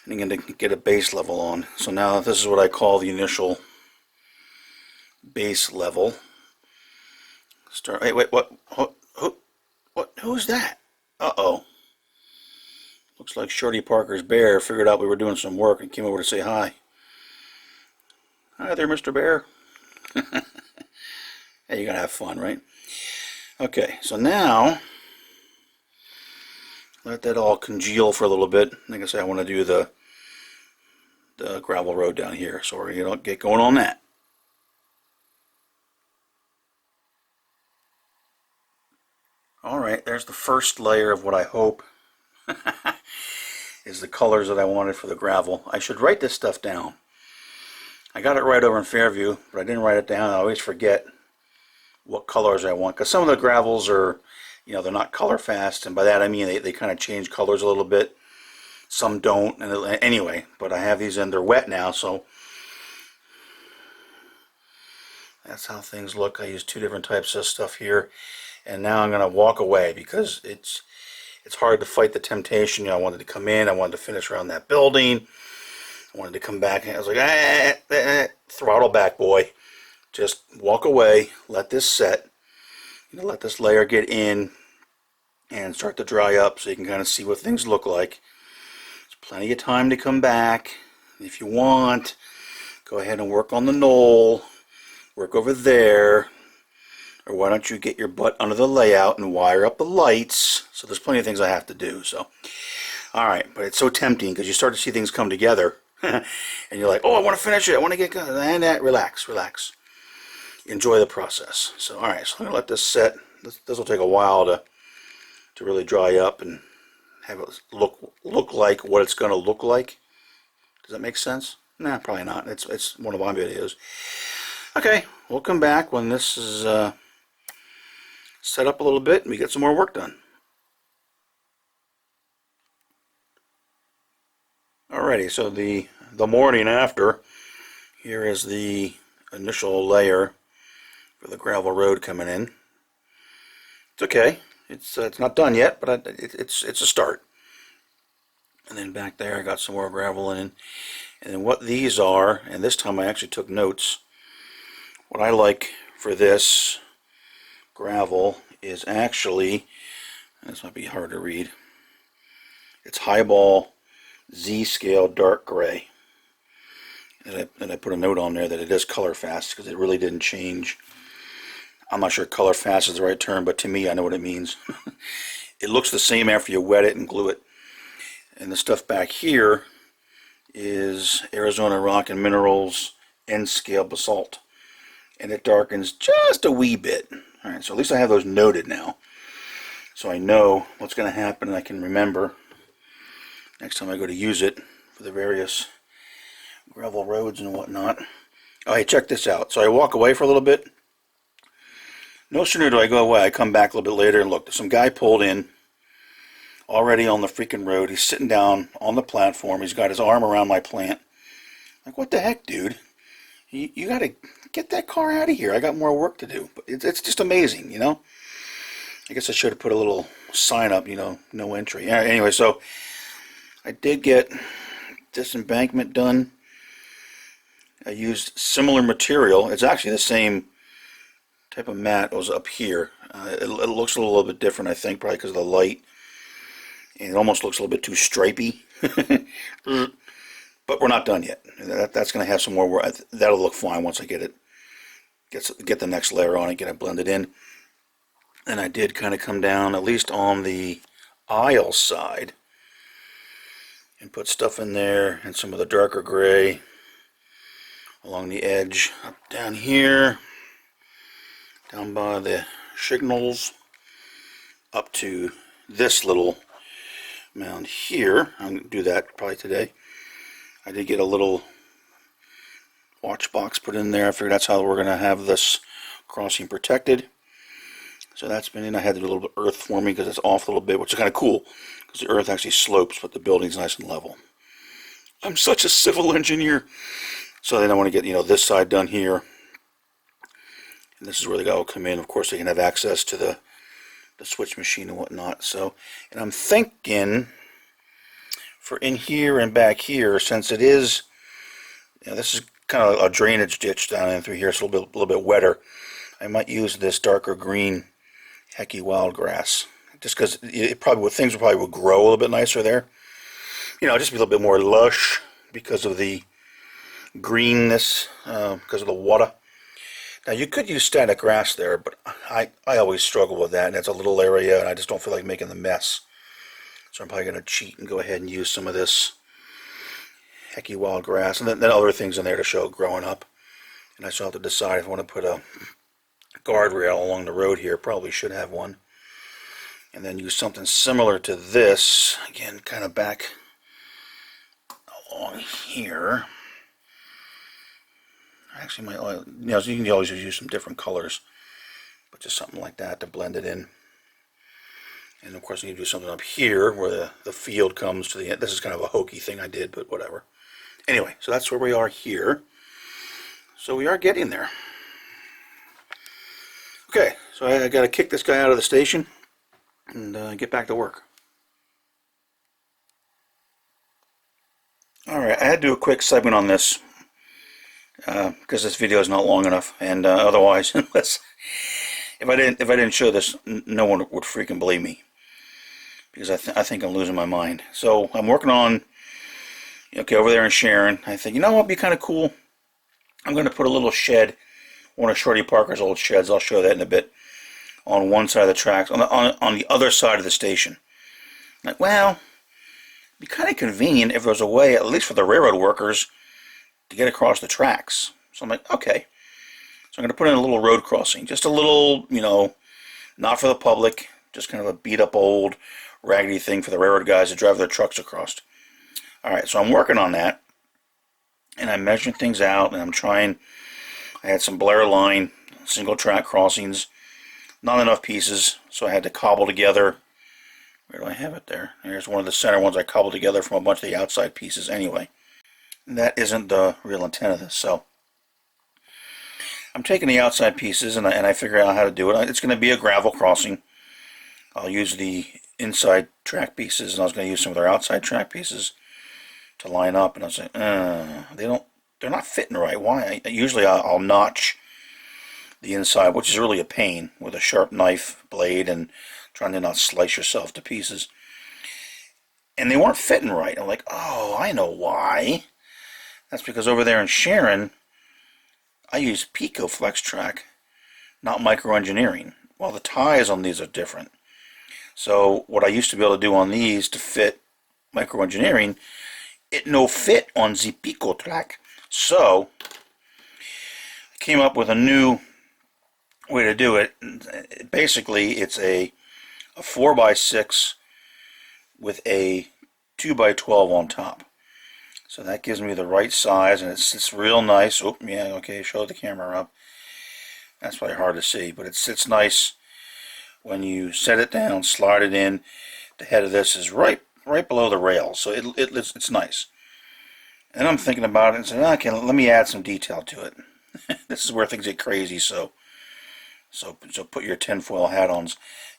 S1: and again to get a base level on. So now this is what I call the initial base level. Start. Hey, wait, what? Who's that? Uh-oh. Looks like Shorty Parker's bear figured out we were doing some work and came over to say hi. Hi there, Mr. Bear. Hey, you're going to have fun, right? Okay, so now let that all congeal for a little bit. Like I say, I want to do the gravel road down here, so we're going to get going on that. Alright, there's the first layer of what I hope is the colors that I wanted for the gravel. I should write this stuff down. I got it right over in Fairview, but I didn't write it down. I always forget what colors I want, because some of the gravels are, they're not color fast, and by that I mean they kind of change colors a little bit. Some don't, and anyway, but I have these and they're wet now, so that's how things look. I use 2 different types of stuff here, and now I'm going to walk away because it's hard to fight the temptation. I wanted to come in, I wanted to finish around that building, I wanted to come back, and I was like, throttle back, boy. Just walk away, let this set, let this layer get in and start to dry up so you can kind of see what things look like. There's plenty of time to come back. If you want, go ahead and work on the knoll, work over there, or why don't you get your butt under the layout and wire up the lights. So there's plenty of things I have to do. So, alright, but it's so tempting because you start to see things come together and you're like, oh, I want to finish it, I want to get going, and relax. Enjoy the process. So, alright, so I'm going to let this set. This will take a while to really dry up and have it look like what it's going to look like. Does that make sense? Nah, probably not. It's one of my videos. Okay, we'll come back when this is set up a little bit and we get some more work done. Alrighty, so the morning after, here is the initial layer for the gravel road coming in. It's okay. It's not done yet, but it's a start. And then back there I got some more gravel in. And then what these are, and this time I actually took notes, what I like for this gravel is actually, this might be hard to read, it's highball Z-scale dark gray. And I put a note on there that it is color fast because it really didn't change. I'm not sure color fast is the right term, but to me I know what it means. It looks the same after you wet it and glue it. And the stuff back here is Arizona Rock and Minerals N-scale basalt. And it darkens just a wee bit. Alright, so at least I have those noted now. So I know what's going to happen and I can remember next time I go to use it for the various gravel roads and whatnot. Oh, hey, check this out. So I walk away for a little bit. No sooner do I go away, I come back a little bit later and look, some guy pulled in already on the freaking road. He's sitting down on the platform. He's got his arm around my plant. Like, what the heck, dude? You got to get that car out of here. I got more work to do. But it's just amazing, you know? I guess I should have put a little sign up, you know, no entry. Yeah, anyway, so I did get this embankment done. I used similar material. It's actually the same type of mat. It was up here. It looks a little bit different, I think, probably because of the light. And it almost looks a little bit too stripey. But we're not done yet. That's going to have some more work. That'll look fine once I get it. Get the next layer on it, get it blended in. And I did kind of come down, at least on the aisle side, and put stuff in there and some of the darker gray along the edge, up down here, down by the signals, up to this little mound here. I'm going to do that probably today. I did get a little watch box put in there. I figured that's how we're going to have this crossing protected. So that's been in. I had to do a little bit of earth forming because it's off a little bit, which is kind of cool because the earth actually slopes, but the building's nice and level. I'm such a civil engineer. So then I want to get, you know, this side done here. And this is where the guy will come in. Of course, they can have access to the switch machine and whatnot. So, and I'm thinking for in here and back here, since it is, you know, this is kind of a drainage ditch down in through here, it's a little bit wetter. I might use this darker green Hecky Wildgrass, just because things probably would grow a little bit nicer there. You know, just be a little bit more lush because of the greenness, because of the water. Now you could use static grass there, but I always struggle with that, and it's a little area, and I just don't feel like making the mess. So I'm probably going to cheat and go ahead and use some of this Hecky Wildgrass, and then other things in there to show growing up. And I still have to decide if I want to put a guardrail along the road here. Probably should have one. And then use something similar to this, again, kind of back along here. Actually, you know, you can always use some different colors, but just something like that to blend it in. And of course, you can do something up here where the field comes to the end. This is kind of a hokey thing I did, but whatever. Anyway, so that's where we are here. So we are getting there. Okay, so I got to kick this guy out of the station and get back to work. Alright, I had to do a quick segment on this because this video is not long enough, and otherwise, if I didn't show this, no one would freaking believe me, because I think I'm losing my mind. So I'm working on, okay, over there in Sharon. I think, you know what would be kind of cool? I'm going to put a little shed, one of Shorty Parker's old sheds. I'll show that in a bit. On one side of the tracks, on the other side of the station. Like, well, it'd be kind of convenient if there was a way, at least for the railroad workers, to get across the tracks. So I'm like, okay. So I'm going to put in a little road crossing. Just a little, you know, not for the public, just kind of a beat up old raggedy thing for the railroad guys to drive their trucks across. Alright, so I'm working on that. and I'm measuring things out, and I'm trying. I had some Blair line single track crossings, not enough pieces, so I had to cobble together. Where do I have it there? Here's one of the center ones I cobbled together from a bunch of the outside pieces anyway. That isn't the real intent of this, so I'm taking the outside pieces and I figure out how to do it. It's going to be a gravel crossing. I'll use the inside track pieces, and I was going to use some of their outside track pieces to line up, and I was like, they're not fitting right. Why? Usually I'll notch the inside, which is really a pain, with a sharp knife blade and trying to not slice yourself to pieces. And they weren't fitting right. I'm like, oh, I know why. That's because over there in Sharon, I use Pico Flex Track, not Micro Engineering. Well, the ties on these are different. So what I used to be able to do on these to fit Micro Engineering, it no fit on the Pico Track. So I came up with a new way to do it. Basically, it's a 4x6 with a 2x12 on top. So that gives me the right size, and it's real nice. Oh, yeah, okay, show the camera up. That's probably hard to see, but it sits nice when you set it down, slide it in. The head of this is right below the rail, so it's nice. And I'm thinking about it and saying, okay, let me add some detail to it. This is where things get crazy, so put your tinfoil hat on,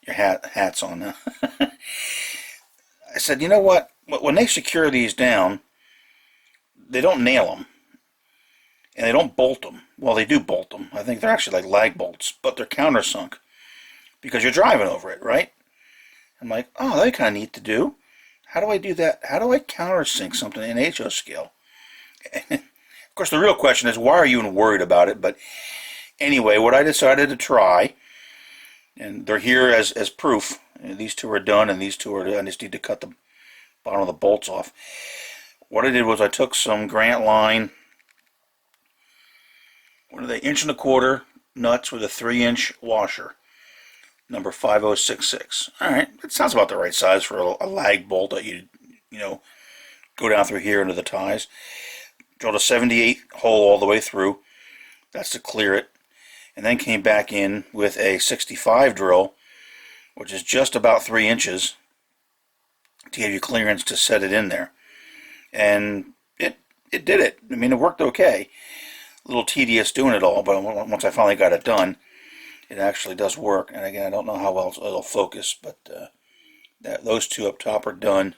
S1: your hats on. I said, you know what? When they secure these down, they don't nail them, and they don't bolt them. Well, they do bolt them. I think they're actually like lag bolts, but they're countersunk because you're driving over it, right? I'm like, oh, that'd be kind of neat to do. How do I do that? How do I countersink something in HO scale? Of course, the real question is, why are you even worried about it? But anyway, what I decided to try, and they're here as proof. And these two are done, and these two are done. I just need to cut the bottom of the bolts off. What I did was I took some Grant line, what are they, 1.25" nuts with a 3-inch washer, number 5066. Alright, it sounds about the right size for a lag bolt that you go down through here into the ties. Drilled a 78 hole all the way through. That's to clear it. And then came back in with a 65 drill, which is just about 3 inches, to give you clearance to set it in there. And it did it. I mean, it worked okay. A little tedious doing it all, but once I finally got it done, it actually does work. And again, I don't know how well it'll focus, but those two up top are done.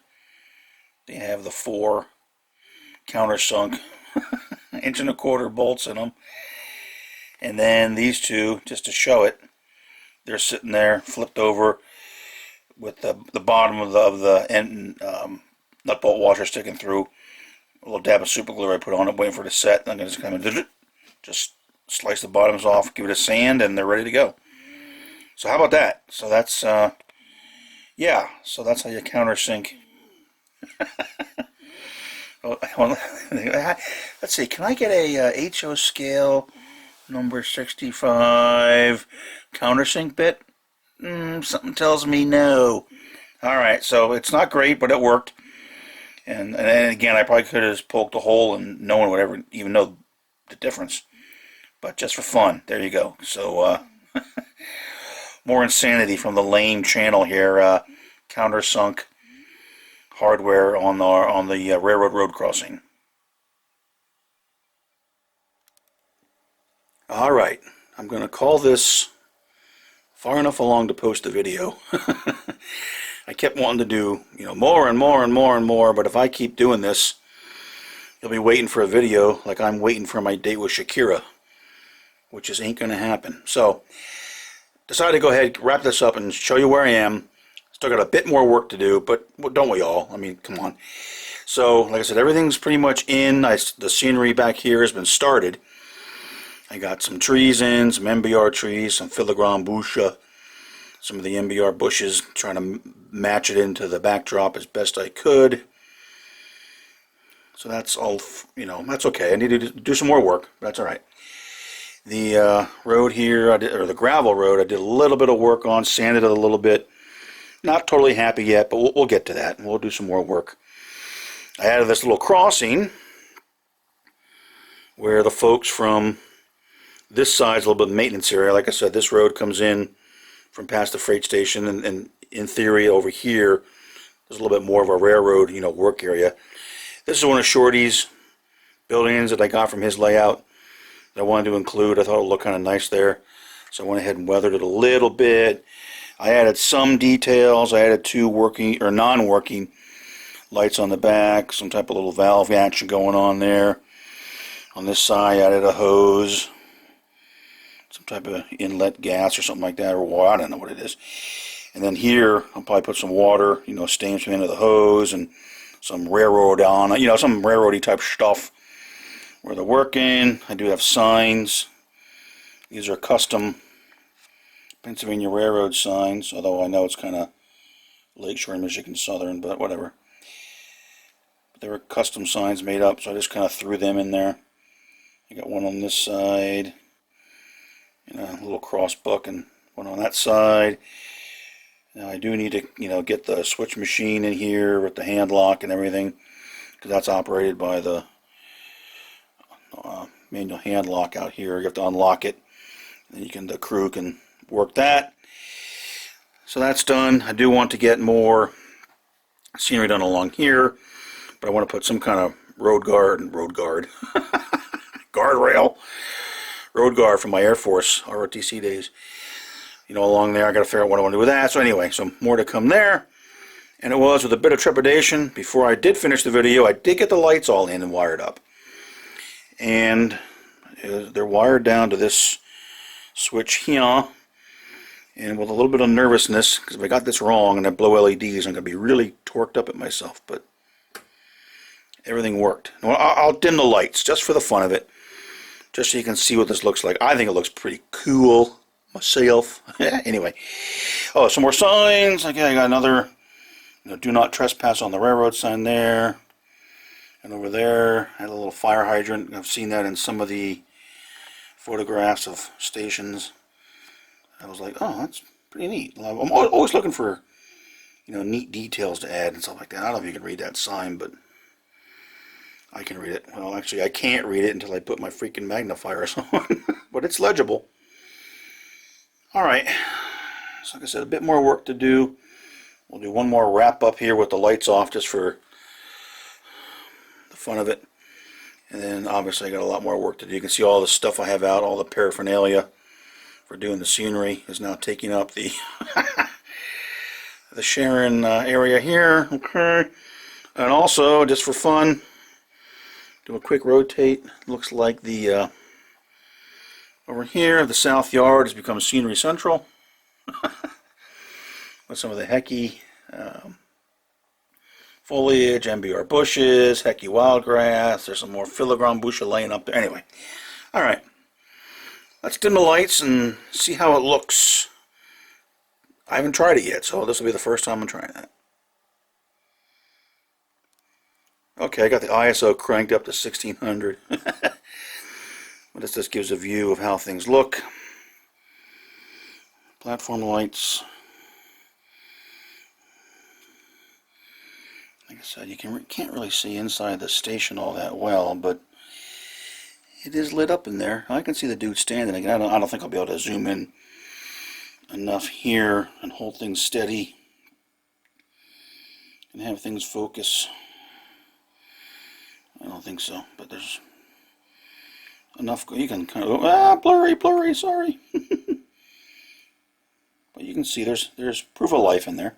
S1: They have the 4 countersunk 1.25" bolts in them. And then these two, just to show it, they're sitting there flipped over with the bottom of the end nut bolt washer sticking through. A little dab of super glue I put on it, waiting for it to set. I'm going to just kind of just slice the bottoms off, give it a sand, and they're ready to go. So how about that? So that's yeah. So that's how you countersink. Let's see. Can I get a HO scale number 65 countersink bit? Something tells me no. Alright, so it's not great, but it worked. And again, I probably could have just poked a hole and no one would ever even know the difference. But just for fun, there you go. So, more insanity from the lame channel here. Countersunk hardware on the railroad road crossing. Alright, I'm going to call this far enough along to post the video. I kept wanting to do, more and more and more and more, but if I keep doing this, you'll be waiting for a video like I'm waiting for my date with Shakira, which just ain't going to happen. So, decided to go ahead, wrap this up, and show you where I am. Still got a bit more work to do, but don't we all? I mean, come on. So, like I said, everything's pretty much in. The scenery back here has been started. I got some trees in, some MBR trees, some filigrane bushes, some of the MBR bushes, trying to match it into the backdrop as best I could. So that's all, that's okay. I need to do some more work, but that's all right. The road here, or the gravel road, I did a little bit of work on, sanded it a little bit. Not totally happy yet, but we'll get to that, and we'll do some more work. I added this little crossing where the folks from this side's a little bit of maintenance area. Like I said, this road comes in from past the freight station, and in theory over here there's a little bit more of a railroad, work area. This is one of Shorty's buildings that I got from his layout that I wanted to include. I thought it would look kind of nice there, so I went ahead and weathered it a little bit. I added some details. I added 2 working or non-working lights on the back, some type of little valve action going on there. On this side, I added a hose, some type of inlet gas or something like that, or water, I don't know what it is. And then here, I'll probably put some water, steam some into the hose, and some railroad on, some railroady type stuff where they're working. I do have signs. These are custom Pennsylvania Railroad signs, although I know it's kind of Lakeshore, Michigan Southern, but whatever. But they were custom signs made up, so I just kind of threw them in there. I got one on this side, and a little cross buck, and one on that side. Now I do need to, get the switch machine in here with the hand lock and everything, because that's operated by the manual hand lock out here. You have to unlock it, and the crew can work that. So that's done. I do want to get more scenery done along here, but I want to put some kind of guardrail road guard from my Air Force ROTC days, along there. I got to figure out what I want to do with that. So anyway, so more to come there. And it was with a bit of trepidation before I did finish the video. I did get the lights all in and wired up, and they're wired down to this switch here. And with a little bit of nervousness, because if I got this wrong and I blow LEDs, I'm going to be really torqued up at myself. But everything worked. Now, I'll dim the lights just for the fun of it, just so you can see what this looks like. I think it looks pretty cool myself. Anyway, some more signs. Okay, I got another do not trespass on the railroad sign there. And over there, I had a little fire hydrant. I've seen that in some of the photographs of stations. I was like, oh, that's pretty neat. I'm always looking for, neat details to add and stuff like that. I don't know if you can read that sign, but I can read it. Well, actually, I can't read it until I put my freaking magnifiers on, but it's legible. All right. So, like I said, a bit more work to do. We'll do one more wrap up here with the lights off, just for the fun of it. And then, obviously, I got a lot more work to do. You can see all the stuff I have out, all the paraphernalia for doing the scenery is now taking up the the Sharon area here. Okay, and also just for fun, do a quick rotate. Looks like the over here the south yard has become scenery central with some of the Hecky foliage, MBR bushes, Hecky wildgrass. There's some more filigrane bushes laying up there. Anyway, all right. Let's dim the lights and see how it looks. I haven't tried it yet, so this will be the first time I'm trying that. Okay, I got the ISO cranked up to 1600. But this just gives a view of how things look. Platform lights. Like I said, you can't really see inside the station all that well, but it is lit up in there. I can see the dude standing. Again, I don't think I'll be able to zoom in enough here and hold things steady and have things focus. I don't think so, but there's enough. You can kind of go, blurry, sorry. But you can see there's proof of life in there.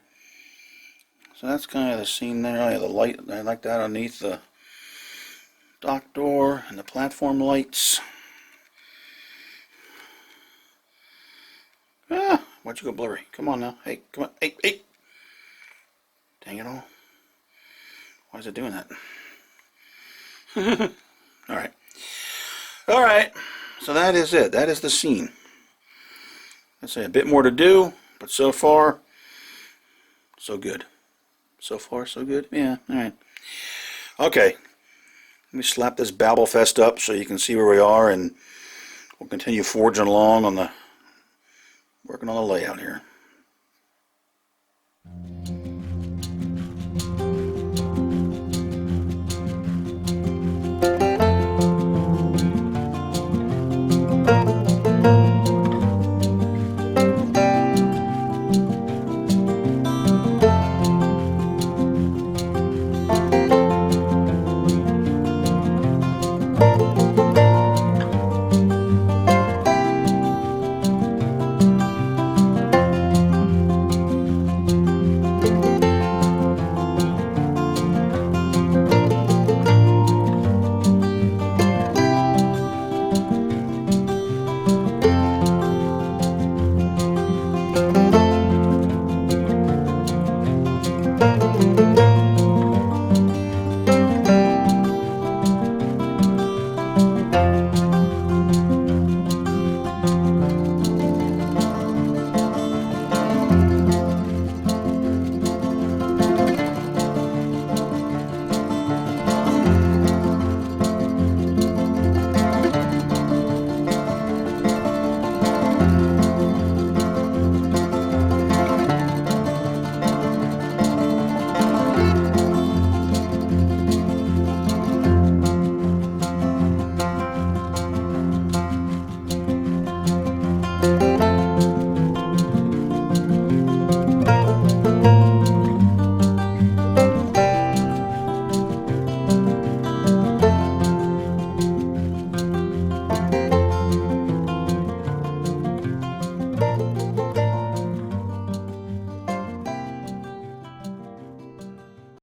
S1: So that's kind of the scene there. I have the light. I like that underneath the dock door and the platform lights. Why'd you go blurry? Come on now. Hey, come on. Hey. Dang it all. Why is it doing that? Alright. So that is it. That is the scene. I'd say a bit more to do, but so far, so good. So far, so good? Yeah, alright. Okay. Let me slap this Babel Fest up so you can see where we are, and we'll continue forging along on working on the layout here. you.